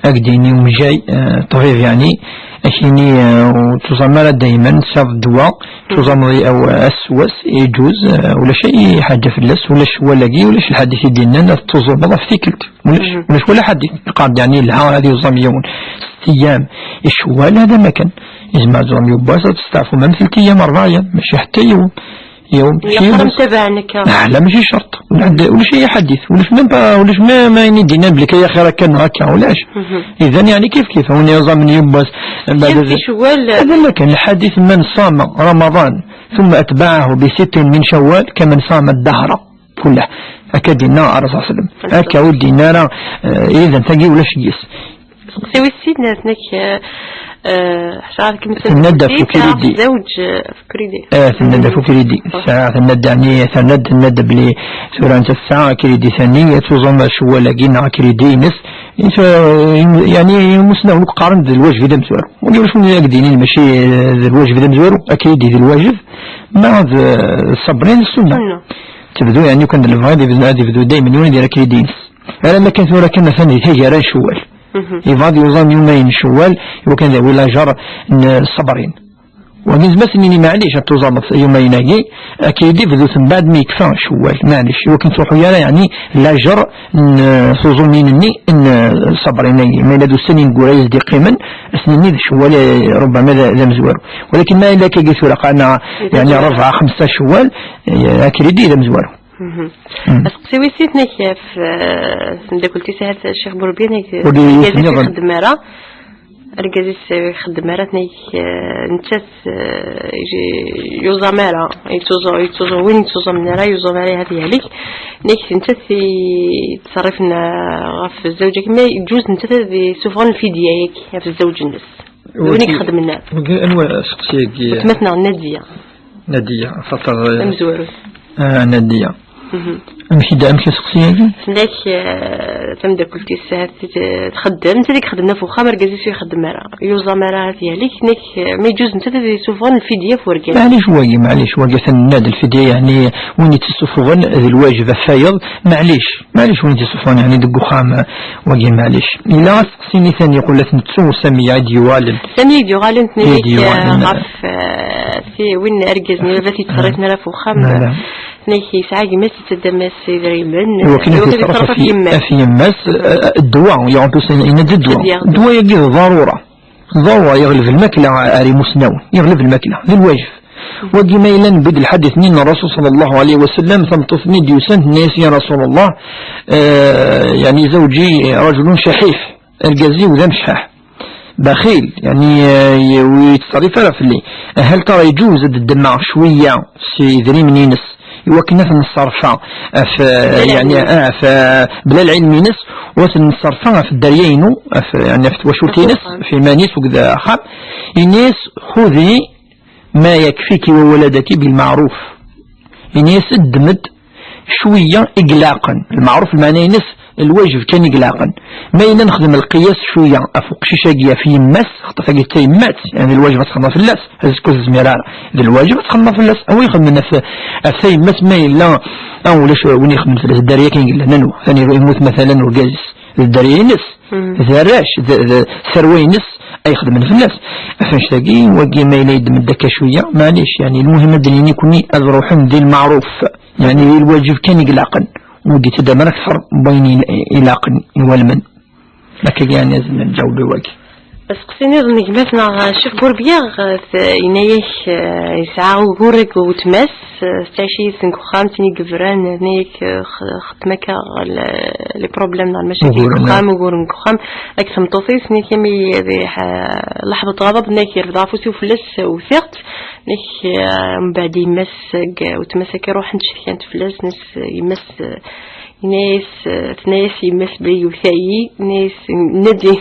[SPEAKER 2] اقديني ومجاي طبيب يعني أكيني وتزمر دائما ساف الدواء تزمري أو أسوس يجوز ولا شيء حاجة في اللس ولا ولاقي ولا الحديث ديننا تزمر فيكلت ولا ولا حديث قاعد يعني الها هذه يزم يوم 6 أيام الشوال هذا ما كان يجمع زم يباس تستعفوا من 3 أيام 4 أيام ماشي حتى يوم
[SPEAKER 1] يقدر متابعنك
[SPEAKER 2] لا ماشي شرط ولا شيء حديث ولاش ما يدينا بلك يا خير كان هكا ولاش اذا يعني كيف هو نظام يباس
[SPEAKER 1] بعد شوال
[SPEAKER 2] هذا ما كان الحديث من صام رمضان ثم اتبعه ب6 من شوال كمن صام الدهر كله هكا دينا الرسول صلى الله عليه وسلم هكا ودينا اذا تجي ولا شيء
[SPEAKER 1] سوي سيدنا هناك حشارك
[SPEAKER 2] الندى فكريدي
[SPEAKER 1] زوج فكريدي
[SPEAKER 2] الندى فكريدي ساعة الندى يعني الندى بلي سورة الساعة كريدي ثانية توزم شوالا قينا كريدي نس يعني مسنا ونقارن ذي الواجب ذا مزورو ونقول شنو يقديني ماشي ذي الواجب ذا مزورو أكيد ذي الواجب مع الصبرين السنة تبدو يعني كان الفايد يبدو دايما يدير كريدي نس أنا ما كانت ولا كنا ثاني هي شوال يفاضي يوزان يومين شوال وكان ذا ولا جار الصبرين ونزمس انني معليش توزامط يومين هاكي اكيد يبدو ثم بعد ما يكفى شوال معليش وكن تروحوا يالا يعني لا جر صوزومينني ان الصبرين ما يلادو السنين قريز دي قيما اسنيني ذا شوال ربما ذا مزوار ولكن ما الا كيقيت ولا قانا يعني 4-5 شوال اكيد ذا مزوار
[SPEAKER 1] اسقسي ويسيتنا كيف سندا قلتي ساعات الشيخ بوربيني رجازي يخدم مرة رجازي يخدم مرة تنيك نتاس يوزا مرة يتوزا وين يتوزا من مرة يوزا مرة هذه عليك نيك نتاس يتصرفنا في الزوجة كما يجوز نتاس سوفران الفدية في الزوج الناس وين يخدم الناس
[SPEAKER 2] انواع اسقسي
[SPEAKER 1] تمثنا نادية
[SPEAKER 2] خاطر
[SPEAKER 1] مزوروس
[SPEAKER 2] نادية أمشي دا أمشي سقسياكي
[SPEAKER 1] سناك تمدا قلتي الساعة تخدم انت ديك خدمنا فوخا مركزي شي خدم مرا يوزا مرا ديالك نيك ما يجوز انت تسوفون الفدية فوركان
[SPEAKER 2] معليش واقي ثناد الفدية يعني وين تسوفون الواجب فايض معليش وين تسوفون يعني دقو خام واقي معليش إلا سقسيني ثاني يقول لك نتسو سمية ديوالن
[SPEAKER 1] نيك غاف في وين أرجزني باتي تصريتنا لا فوخا نيكي ساعة ماس تدمس دريمن
[SPEAKER 2] وكنا تصرف في يماس الدواء يعني ينزل الدواء يجي ضرورة يغلب الماكلة أري مسنون يغلب الماكلة ذي الواجب وقي ميلا بد الحديث نين الرسول صلى الله عليه وسلم ثمتصني ديوسن الناس يا رسول الله يعني زوجي رجل شحيح الجزي وذا مشحاح بخيل يعني ويتصرف في اللي هل ترى يجوز الدماغ شوية سيدري من ينس يوكلنا في الصرفة يعني بلا العلم نس وصل الصرفة في الدريينو يعني في وشوتينس في مانيس وكذا خاب الناس خذي ما يكفيك وولدك بالمعروف الناس الدمد شوية إقلاقا المعروف المعنى نس الواجب كان إقلاقا ما ينا نخدم القياس شوية أفوق شيشاقية في يماس خطف قلت يمات يعني الواجب تخدم في اللاس هذا كل زميران الواجب تخدم في اللاس أو يخدم في يماس ما إلا أو ليش وني يخدم في اللاس الدارية كان يقول نانو ثاني يموت مثلا ورقازس الدارية نس ذراش ثروي نس أي خدم في اللاس أفنش تاقي وقي ما إلا يدم الدكا شوية معليش يعني المهم الدنيا يكوني أذروحهم دي المعروف يعني الواجب كان إقلاقا ودي تدمر أكثر بين إلاق والمن لكن يعني لازم نجاوب بواجه
[SPEAKER 1] بس قصيني ظنك مثلا شوف بوربياغ ينايش يسعى وغورك وتمس ستعيشي سنكو خامتني قفران نيك خطمك لي بروبلم نع المشاكل خام وغورن خام لك سمطوسيس نيك يمي لحظة غضب نيك يرضع فوسي وفلس وثقت نيك من بعد يمس وتمسك روح نشتي كانت فلس ناس يمس ناس يمس بلي وثايي ناس ندي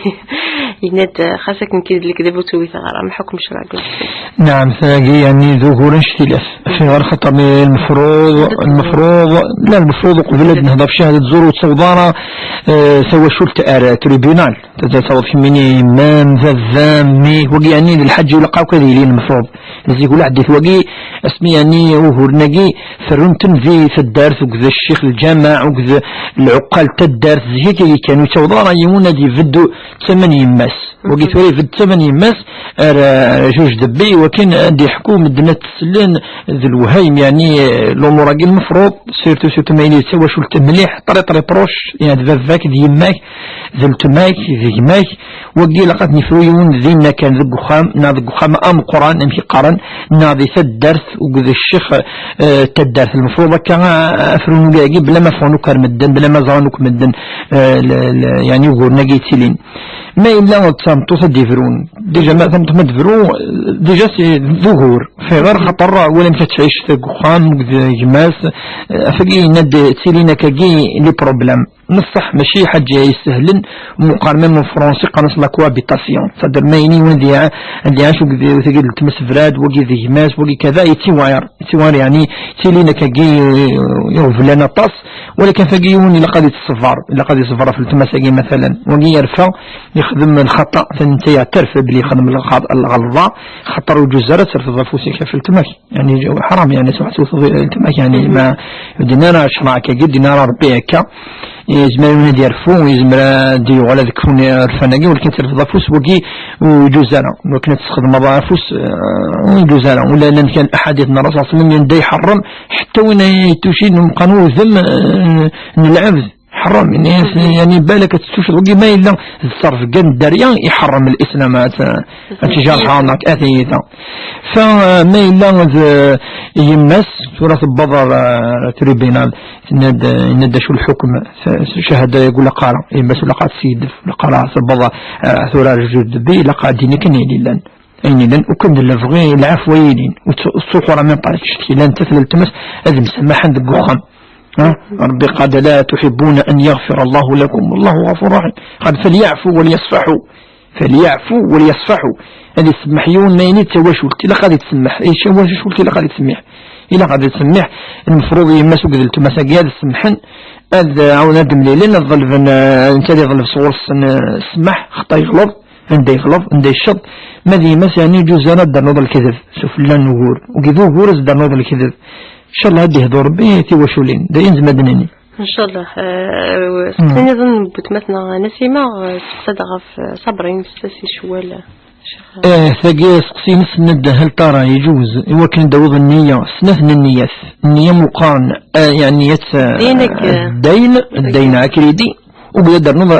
[SPEAKER 1] يناد خاصك نكيد لك دابا توي ثغرة ما حكم شرع
[SPEAKER 2] نعم ثاقي يعني ذكور اختلاف في غير خطر المفروض قبل نهضر في شهادة زور وتصودارة سوى شرطة تريبيونال تتصور في مني مام ذام مي وقي يعني الحج يلقاو كذي المفروض لازم يقول حديث وقي اسمي يعني وهور نقي فرنتن في الدارس وكذا الشيخ الجامع وكذا العقال تدارس زي كانوا تصودارة يمونا دي فدو 8 يماس وقي ثوري في 8 يماس جوج دبي وكان دي حكومة دنا تسلين ذي الوهيم يعني الامور المفروض سيرتو ما يسوى شو مليح طري بروش يعني ذاك دي يماك ذي التماك ذي يماك وقي لقد نفرويون ذينا كان ذي قخام ناضي قخام ام قران امشي قران ناضي الدرس وقذ الشيخ تدرس المفروض كان افرونو لاقي بلا ما فونو كرمدن بلا ما زانوك مدن يعني يقول نقيتلين ما إلا وتصامتو تدفرون ديجا ما ثمت مدفرون ديجا ظهور في غير خطر ولا مشات تعيش في قخام جماس فقي ند تسيلينا كاقي لي بروبلام نصح ماشي حاجة يسهلن مقارنة من فرنسي قنص لا كوابيتاسيون صدر مايني وين دي عاشو ثقيل تمس فراد وقي ذي جماس وقي كذا يتيوار يعني تسيلينا كاقي يغفلنا طاس ولكن فقي وني لقد يتصفر في التمساقي مثلا وقي يرفع يخدم الخطأ فانت يعترف بلي يخدم الغلظة خطر وجزارة صرف ضفوسك في التماك يعني حرام يعني سوحتو التماك يعني ما دينار شرعك قد دينار ربيعك يزمر من يرفو يزمر ديو على ذكرون رفناقي ولكن صرف ضفوس وقي وجزارة ولكن تخدم ضفوس وجزارة ولا لأن كان أحاديث الرسول صلى الله عليه وسلم يندي حرم حتى وين يتوشين قانون ذم العبد حرام يعني بالك تستوشد وقي ما إلا الصرف قن الدريان يحرم الإسلام التجار حانك أثيثا فما إلا يمس سورة البضر تريبينال ند شو الحكم شهد يقول لقارا يمس لقاء سيد لقارا البضر ثورة رجل بي لقاء ديني كن يليلان أين لن أكمل الفغي العفويين والسوق من طريق شتكي لن تثل التمس أذن سماحا ذبوخا ربي قد لا تحبون أن يغفر الله لكم والله غفور رحيم قد فليعفوا وليصفحوا هذه تسمحيون ما ينيت واشولتي لقد تسمح ايش واشولتي لقد تسمح إلا غادي تسمح المفروض يما سوق دلتو مساقيا السمحن هذا عاون هاد مليلين الظلف انت اللي ظلف صور السمح خطا يغلط عندي يغلط عندي الشط ما ديما يعني يجوز انا درنوض الكذب شوف لا نقول وكذو غورز درنوض الكذب ان شاء الله هادي يهضر ربي تواشولين داين زمدنني
[SPEAKER 1] ان شاء الله. سكتني ظن بتمثنا نسيمة صدقة في صبرين بستاسي شوال
[SPEAKER 2] ثقي سقسي نسند هل ترى يجوز هو كان داوض النية سنة النية النية مقارن يعني الدين عكريدي وبدأ نظر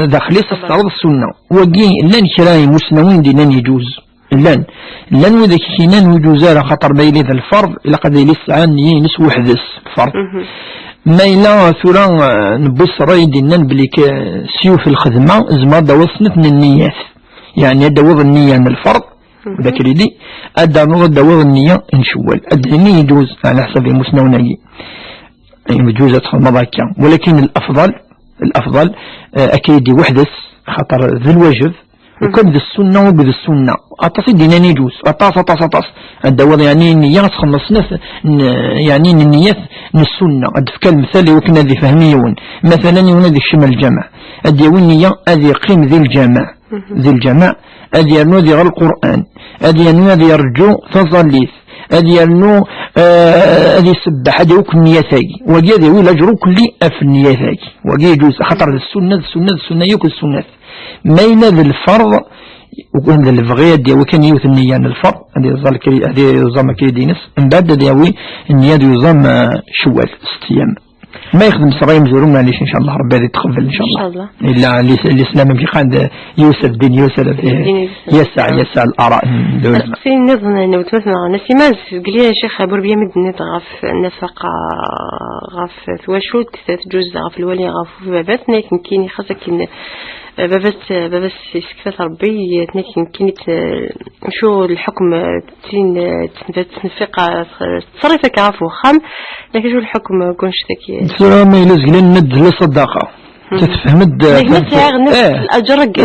[SPEAKER 2] داخلي استعرض السنة وقي لن كراي مسنوين دينان يجوز لن وذا كينان يجوز على خطر بيلي ذا الفرض إلا قد يلسعان ينس وحدث الفرض ما إلا ثورا نبص راي دينان بليك سيوف الخدمة زما داوض سنة النيات يعني داوض النية من الفرض ذاك اللي دي داوض النية نشوال الدنيا يجوز على حسب المسنوني يعني يجوز تدخل مضاكا ولكن الأفضل أكيد وحدث خطر ذي الواجب وكبد السنة وبذ السنة أتصي دينان يجوز أطاس الداوض يعني النية تخلص يعني النية من السنة أدفك المثال وكنا ذي فهميون مثلا يونا ذي الشمال الجامع أديو النية أدي قيم ذي الجماع أدي يرنو ذي غير القرآن أدي يرنو ذي يرجو تظليث أدي يرنو أدي سبح أدي وكل نياتاي وقي ذي ويل أجرو كلي أف النياتاي وقي يجوز خطر السنة يوك السنة ما ينادي الفرض وكان ذا الفغي أدي وكان يوث النية عن الفرض أدي يظام كريدينس من بعد أدي يوي النية يظام شوال 6 أيام ما يخدم صغير مزورون معليش ان شاء الله ربي هذه تقبل ان شاء الله الا الاسلام في قاعد يوسف الدين يوسف يسع الاراء العلماء
[SPEAKER 1] في نظن انه تمثنا نسيماز قال لي شيخ بوربيه مدني غاف النفقه غاف ثواشوت تجوز غاف الولي غاف بابات لكن كاين خاصك بابات سكفات ربي كاين شو الحكم تنفق تصرفك عفو خام لكن شو الحكم كونش تكي
[SPEAKER 2] ما يلزق ند للصداقة تتفهم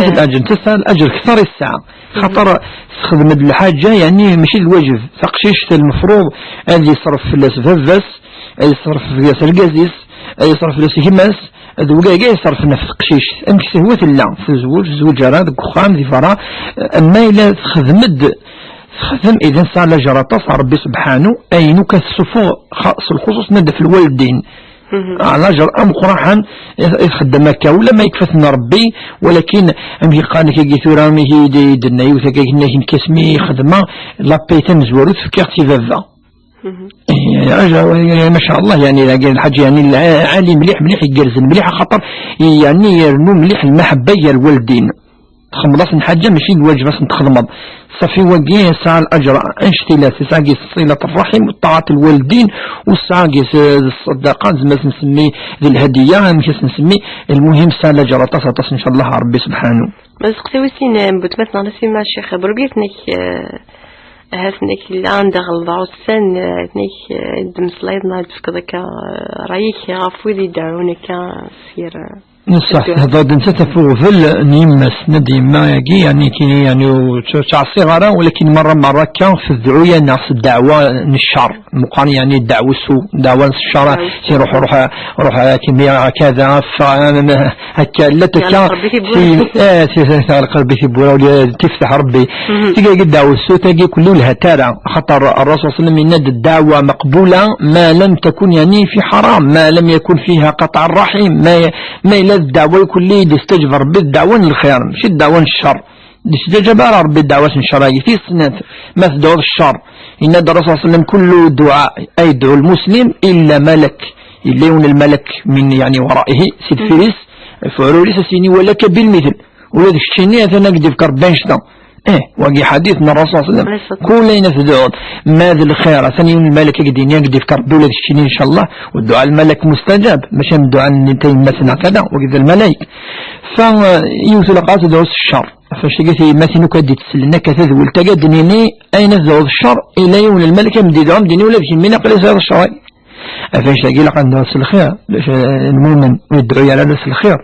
[SPEAKER 2] الأجر تسأل الأجر كثر الساعة خطر خدمة الحاجة يعني ماشي الواجب تقشيش المفروض اللي يصرف في الأسفافس يصرف في القازيس يصرف في السهماس ذوقا يصرف نفس قشيش أمك هو ثلا في الزوج راه ذوك خام ذي فرا أما إلا خدم إذا سال جرطة ربي سبحانه أينو كالصفو خاص الخصوص ندى في الوالدين على جر أم قرحا يخدم هكا ولا ما يكفتنا ربي ولكن أم يقال كي جيثورا مي دنا يوثا كي كاسمي خدمة لابيتا مزورو في كارتي فافا يعني ما شاء الله يعني الحاج يعني عالي مليح يجرز مليح خطر يعني يرنو مليح المحبة يا الوالدين تخمضاس حاجة ماشي الواجب باش نتخدمض صافي وقيه ساعة الأجر انشتيلات ساعة صلة الرحم وطاعة الوالدين والساعة الصداقات زي ما نسمي ذي الهدية مكيس نسمي المهم ساعة الأجر تصل إن شاء الله ربي سبحانه
[SPEAKER 1] ما سقسي وسين بتمثل نسي مع الشيخ بربيتنك هاتنك اللي عندها غلظة وسان تنك دم سلايدنا تفكرك رايك غافو اللي يدعونك سير
[SPEAKER 2] صح هذا انت تفوغل نيمس نديما يجي يعني كي يعني تاع صغار ولكن مرة كان في الدعوة ناس الدعوة للشر مقارن يعني الدعوة السوء دعوة الشر روح كمية كذا هكا لا تكا في قلبي في بورا تفتح ربي تلقى الدعوة السوء تلقى كله لها تارة خطر الرسول صلى الله عليه وسلم ينادي الدعوة مقبولة ما لم تكن يعني في حرام ما لم يكن فيها قطع الرحم ما الدعوة يكون لي يستجبر بالدعوة للخير مش الدعوة للشر يستجبر ربي الدعوة للشر في السنة ما تدعو الشر إن الرسول صلى الله عليه وسلم كل دعاء أي دعو المسلم إلا ملك إلا يون الملك من يعني ورائه سيد فيريس فعلوا ليس سيني ولك بالمثل ولذلك الشيني أثناء قد يفكر بانشتا وقي حديث من الرسول صلى الله عليه وسلم كل نفذون ماذا الخير ثاني يوم الملك قد يفكر دولة الشيني إن شاء الله والدعاء الملك مستجاب مش الدعاء نتين مثلا كذا وكذا الملائك فيوصل قاعد دروس الشر فشتي مثلا كدي تسلنا كذا والتقى دنيني أين دروس الشر إلى يوم الملك مديدهم دني ولا بشي من قليل هذا الشر فاش تلاقي لك عند درس الخير باش المؤمن يدعو على درس الخير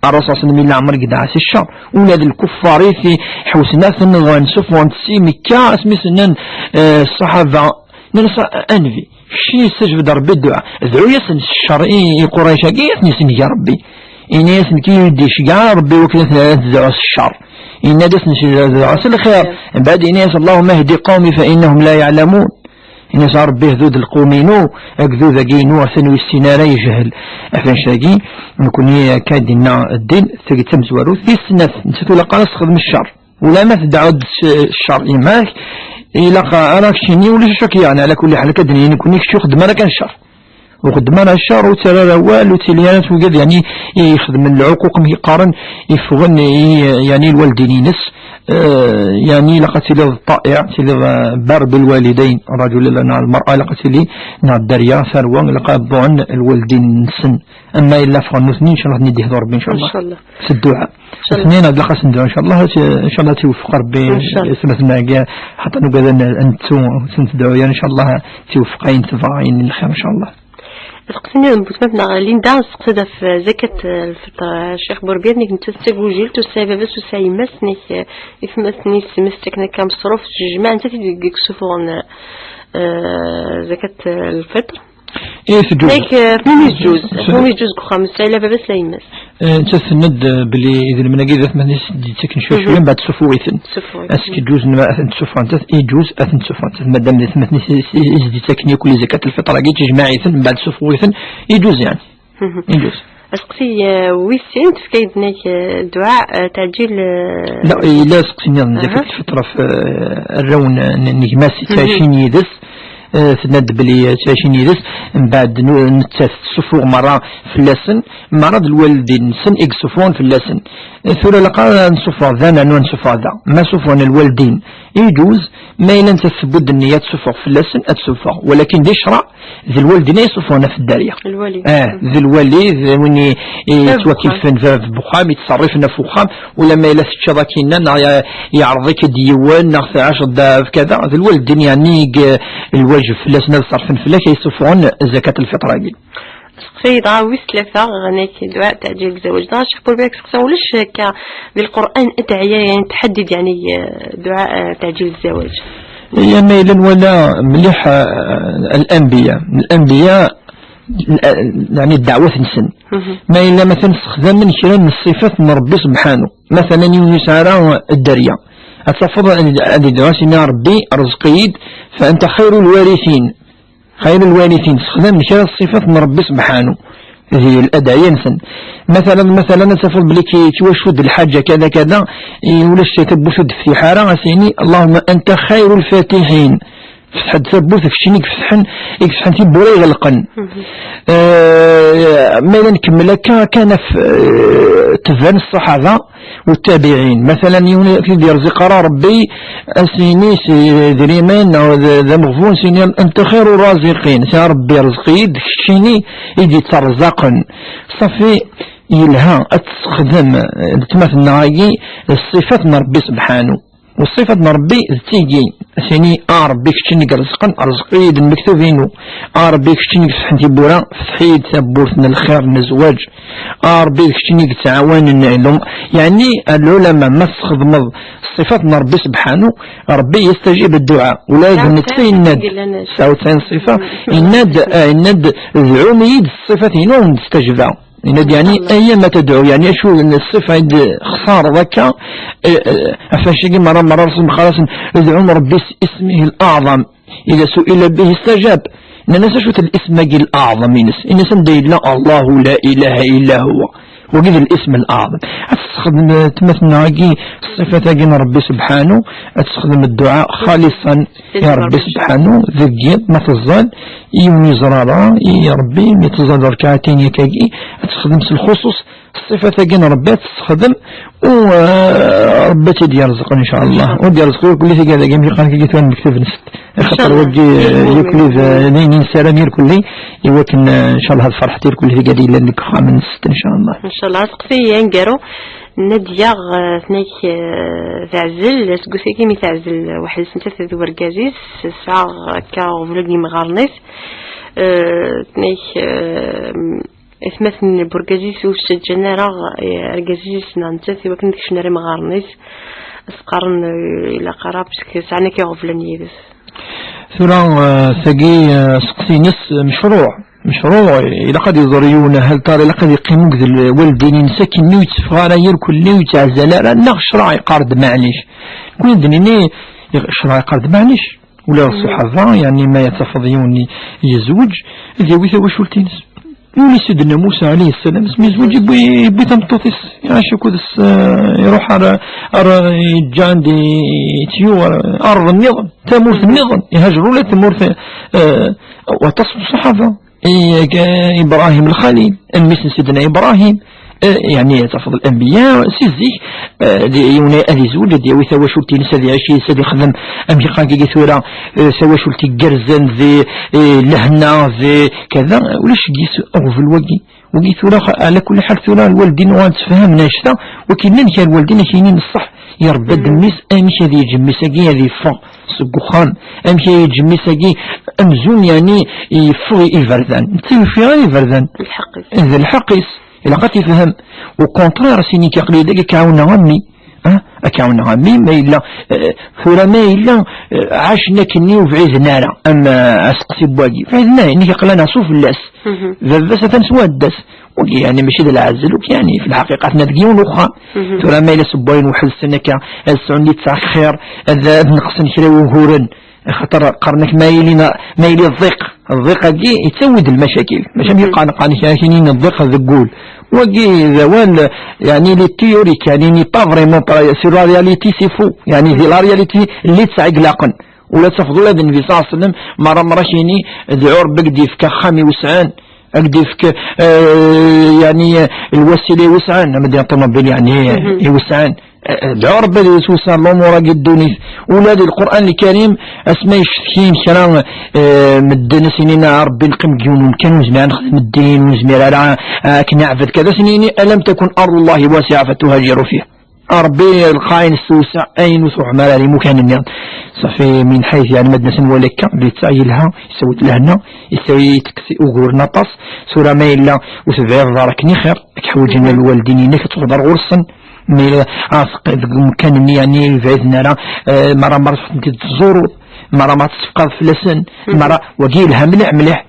[SPEAKER 2] الرسول صلى الله عليه وسلم عمر قد عاس الشر ولاد الكفار في حوسنا ثم غنسف وانتسي مكا اسمي سنن الصحابه ننسى أنفي شنو يستجب ربي الدعاء ذعو يسن الشرعي قريش يسن يا ربي إن يسن كي يديش كاع ربي وكذا تدعو الشر إن دسن تدعو الخير بعد إن يس اللهم اهدي قومي فإنهم لا يعلمون إن صار ربي ذود القومينو أكذو ذاقينو ثنو السنارة يجهل أفن شاقي نكون كادنا الدين ثقي تمزورو في السنة نسيتو لقى نسخدم الشر ولا ما تدعو الشر إماك إلا أراك شيني ولا شك يعني على كل حال كدني نكون يكشو خدمنا كان الشر وخدمنا الشر وترى الأول وتليانات وقد يعني يخدم العقوق ميقارن يفغن يعني الوالدين نس يعني لقد تلي الطائع تلي بار بالوالدين الرجل لنا المرأة لقد تلي نا الدريا ثروة لقد بوعن الوالدين سن أما إلا فغن اثنين إن شاء الله نديه ربي إن شاء الله في الدعاء اثنين هاد لقد ندعو إن شاء الله توفق ربي سمثنا حتى نقول أنتو سنتدعو يعني إن شاء الله توفقين تفاعين الخير إن شاء الله
[SPEAKER 1] سقسني بوتمتنا ليندا سقسدا في زكاة الفطر الشيخ بوربير نيك نتستقوجيل تسايبا بس وسايمس نيك إثمثني سمستكنا كام صروف جماعة انت تديك سفون زكاة الفطر
[SPEAKER 2] إيه في الجوز
[SPEAKER 1] نيك فمن يجوز خامس سايلا بس لا يمس
[SPEAKER 2] تسند بلي إذا من أجد أثمن تكن شوية بعد سفويثن أسك جوز نما أثن سفوان تث يجوز أثن سفوان تث مادام أثمن إزدي تكني كل زكاة الفطر أجد جماعيثن بعد سفويثن يجوز يعني يجوز
[SPEAKER 1] أسقسي ويسين تفكيد نيك دعاء تعجيل
[SPEAKER 2] لا سقسيني زكاة الفطر في الرون نجماسي تاشين يدس تند بلي تاشين يدس من بعد نتاث صفوغ مرة في اللسن مرض الوالدين سن إكسفون في اللسن ثورة لقاء نصفر ذا نون صفر ذا ما صفون الوالدين يجوز ما إلا تثبت النية تصفر في اللسن أتصفر ولكن يشرع ذي الوالدين يصفون في الدارية ذي الوالي وين يتوكل في بخام يتصرفنا في بخام ولما إلا تشذكينا يعرضك ديوان نغث 10 داف كذا ذي الوالدين يعني الواجب في اللسن صرفا في الله يصفون زكاة الفطر دي
[SPEAKER 1] سيد عاوز ثلاثة غنيك دعاء تعجيل الزواج دا شيخ بوربيك سقسا ولاش كا بالقرآن أدعية يعني تحدد يعني دعاء تعجيل الزواج
[SPEAKER 2] يا ميلا ولا مليح الأنبياء يعني الدعوة نسن ما إلا مثلا استخدام من كلام الصفات من ربي سبحانه مثلا يونس على الدريا أتفضل أن دراسنا ربي رزقيد فأنت خير الوارثين استخدام من كلام الصفات من ربي سبحانه هي الأدعية نسن مثلا تفضل بلك توشد الحاجة كذا كذا ولا تبوشد في حارة سيني اللهم أنت خير الفاتحين فتح تثبت فشينيك فتحن في بوري غلقن ما نكمل كان في تفان الصحابة والتابعين مثلا في يرزق ربي أسيني دريمان أو ذا مغفون سيني أنت خير الرازقين يا ربي رزقي شيني يجي ترزقن صفي يلها أتستخدم تمثلنا الصفات من ربي سبحانه والصفة من ربي تيجي سيني ربي كشتني رزقا رزقي المكتوبينو ربي كشتني فتحنتي بورا فتحيد ثبورتنا الخير نزواج ربي كشتني تعاون العلم يعني العلماء ما تخدم الصفات من ربي سبحانه ربي يستجيب الدعاء ولازم نتفين ند 99 صفة الند ذعوميد الصفات هنا تستجبها يعني أيما تدعو يعني شو إن الصفة عند خسارة ذكا أفشي مرة رسم خلاص ادعو ربي اسمه الأعظم إذا سئل به استجاب إن نسشوت الاسم الأعظم إن سندي لا الله لا إله إلا هو وقيد الاسم الأعظم أتستخدم تمثلنا الصفة جين ربي سبحانه أتستخدم الدعاء خالصا يا ربي سبحانه ذكي ما تظل يوني زرارة يا ربي متظل ركعتين يكاكي أتستخدم الخصوص الصفة جين ربي تستخدم وربي تدي يرزق إن شاء الله ودي يرزق كل شيء هذا جميل قال كي جيتوان مكتوب نست خاطر وجي يكلي نين سلامير كلي يوكن إن شاء الله هذا فرحتي كل شيء قديل لأنك خامن نست إن شاء الله
[SPEAKER 1] إن شاء الله سقسي ينقرو نديا ثنيك تعزل سقسي كيمي تعزل واحد سنتة ذو برقازيس ساعة كا فلقني مغارنيس ثنيك إثمثن برقازيس وشجنا راه رقازيس نانتثي وكنت كشناري مغارنيس أسقارن إلى قراب سعنا كي غفلني بس
[SPEAKER 2] ثورة ثقي سقسي نس مشروع إلا قد يضريون هل ترى إلا قد يقيموا ذي الوالدين ساكن نيوت فغانا يركل نيوت عزلاء نغشرع يقارد معليش كون دنيني شرع يقارد معليش ولا الصحابة يعني ما يتفضيون يزوج ذي ويثا وشولتينس يولي سيدنا موسى عليه السلام اسمي زوج يبي تمطوطيس يعني شو كودس يروح جان دي تيو أرض النظام تمورث النظام يهاجروا لا تمورث وتصف الصحابة إبراهيم الخليل مثل سيدنا إبراهيم يعني تفضل الأنبياء سيزيك يونا أذي زوج دي ويثا وشولتي نسادي عشي سادي خدم أمريكا كي ثورة سوا شولتي جرزن ذي لهنا ذي كذا ولاش جيس أغف الوقي وقي ثورة على كل حال ثورة الوالدين وان تفهم ناشتا وكينين كان الوالدين كينين الصح يربى دميس أمشي هذه جميساكي هذه فا سقوخان أمشي هذه جميساكي أمزون يعني يفوي الفردان تيفي غير الفردان هذا الحقيس إلا قد يفهم وكونترير سيني كيقلي داك كعاونا غمي كعاونا غمي ما إلا ثورة ما إلا عاشنا كني وفعيز نارا أما أسقسي بواقي فعيز نارا يعني كيقلنا صوف اللاس ذا تنسوا الدس يعني ماشي ذا العزل يعني في الحقيقة نتقيون أخرى ثورة ما إلا سبوين وحل سنك السعودية تسخير هذا نقصن كرا وهورن خطر قرنك ما يلي الضيق دي يتسود المشاكل ماشي يبقى نقاني الضيق ذقول وقي ذوال يعني لي تيوريك يعني ني با فريمون سي لا رياليتي سي فو يعني دي لا رياليتي اللي تسعق لاقن ولا تفضل هذا النبي صلى الله عليه وسلم مرة شيني دعور بقدي في كخامي وسعان أقدي في يعني الوسيلة وسعان مدينة طنبل يعني وسعان دعوا ربي يسوسا الأمور قدوني ولاد القرآن الكريم أسماء الشتكين كلام مدنا سنين ربي القم جنون كانوا زمان نخدم الدين وزمير على كنعفد كذا سنين ألم تكن أرض الله واسعة فتهاجروا فيها ربي الخاين السوسة أين وثوح مالي مكان النيض صافي من حيث يعني مدنا سن ولكا اللي تسعي لها يسوي لهنا يسوي تكسي أقور نطس سورة ما إلا وثبير ضاركني خير كحوجنا الوالدين إنك تقدر غرصا مي مكان يعني في عندنا مرة تزوروا مرة تسقط في لسن مرة وقيلها مليح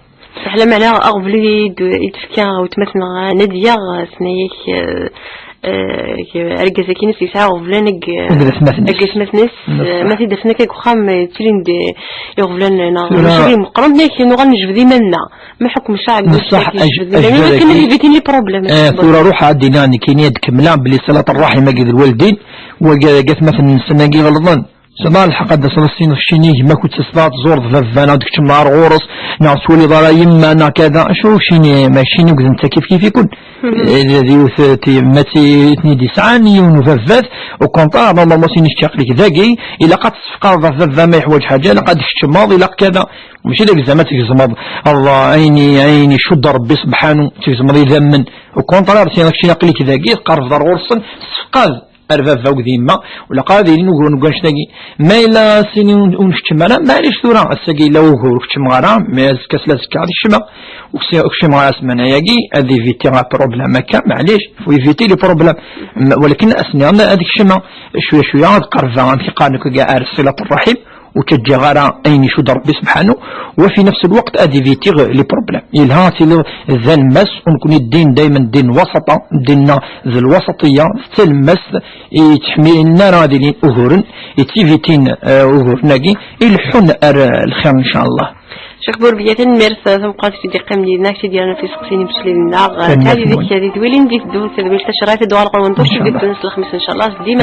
[SPEAKER 1] صح لما لا أغفلي يتفكا وتمثل نادية سنيك أرجع كينس يسعى غفلان أجلس مثنس ما في دفنك كخام ترين دي غفلان نشوفي مقرن ليك نغني نجبدي منا ما حكم الشعب
[SPEAKER 2] صح
[SPEAKER 1] لأن كنا اللي بيتين لي بروبلم
[SPEAKER 2] ثورة روح عديناني كينيد كملان بلي صلاة الرحم مجد الوالدين وجات مثلا السناقي غلطان زمان الحق هذا سنين الشيني ما كنت تصدات زور ذفانا ودك تمار غورس نعسولي ضرا يما انا كذا شو شيني ماشيني وقد انت كيف يكون الذي ماتي تنيدي سعاني ونفذذ وكونطار ما ماسيني اشتاق لك ذاكي الا قد تفقر ذفذ ما يحوج حاجه لا قد تشماض الا كذا ماشي داك زعما تيزمض الله عيني شد ربي سبحانه تيزمض يذمن وكونطار سينك شي نقول لك ذاكي قرف دار غورس تفقد أرفاف فوق ذيما ولا قادرين نقول نشتاقي ما إلا سنين ونشتم على ما ليش ثورة الساقي لو هو نشتم على ما كسلا سكار الشمع وكشم على اسمنا يجي هذه فيتي غا بروبلم هكا معليش ويفيتي لي بروبلم ولكن أسنان هذيك الشمع شوية قرفة في قانك كاع صلة الرحم وتجي غارة أين شو ربي سبحانه وفي نفس الوقت أدي فيتي لي بروبلم يلهاتي ذا المس ونكون الدين دايما دين وسطة ديننا ذا الوسطية تلمس يتحمي لنا رادين أهورن يتيفيتين أهورناكي يلحون الخير إن شاء الله
[SPEAKER 1] شيخ بوربية المرس تبقى في دقيقة من ناكسي ديالنا في سقسيني بسلينا تعالي ذيك هذه دويلين ديك دوت ذويل تشرايف دوار قوانتوش ديك تونس الخميس إن شاء الله ديما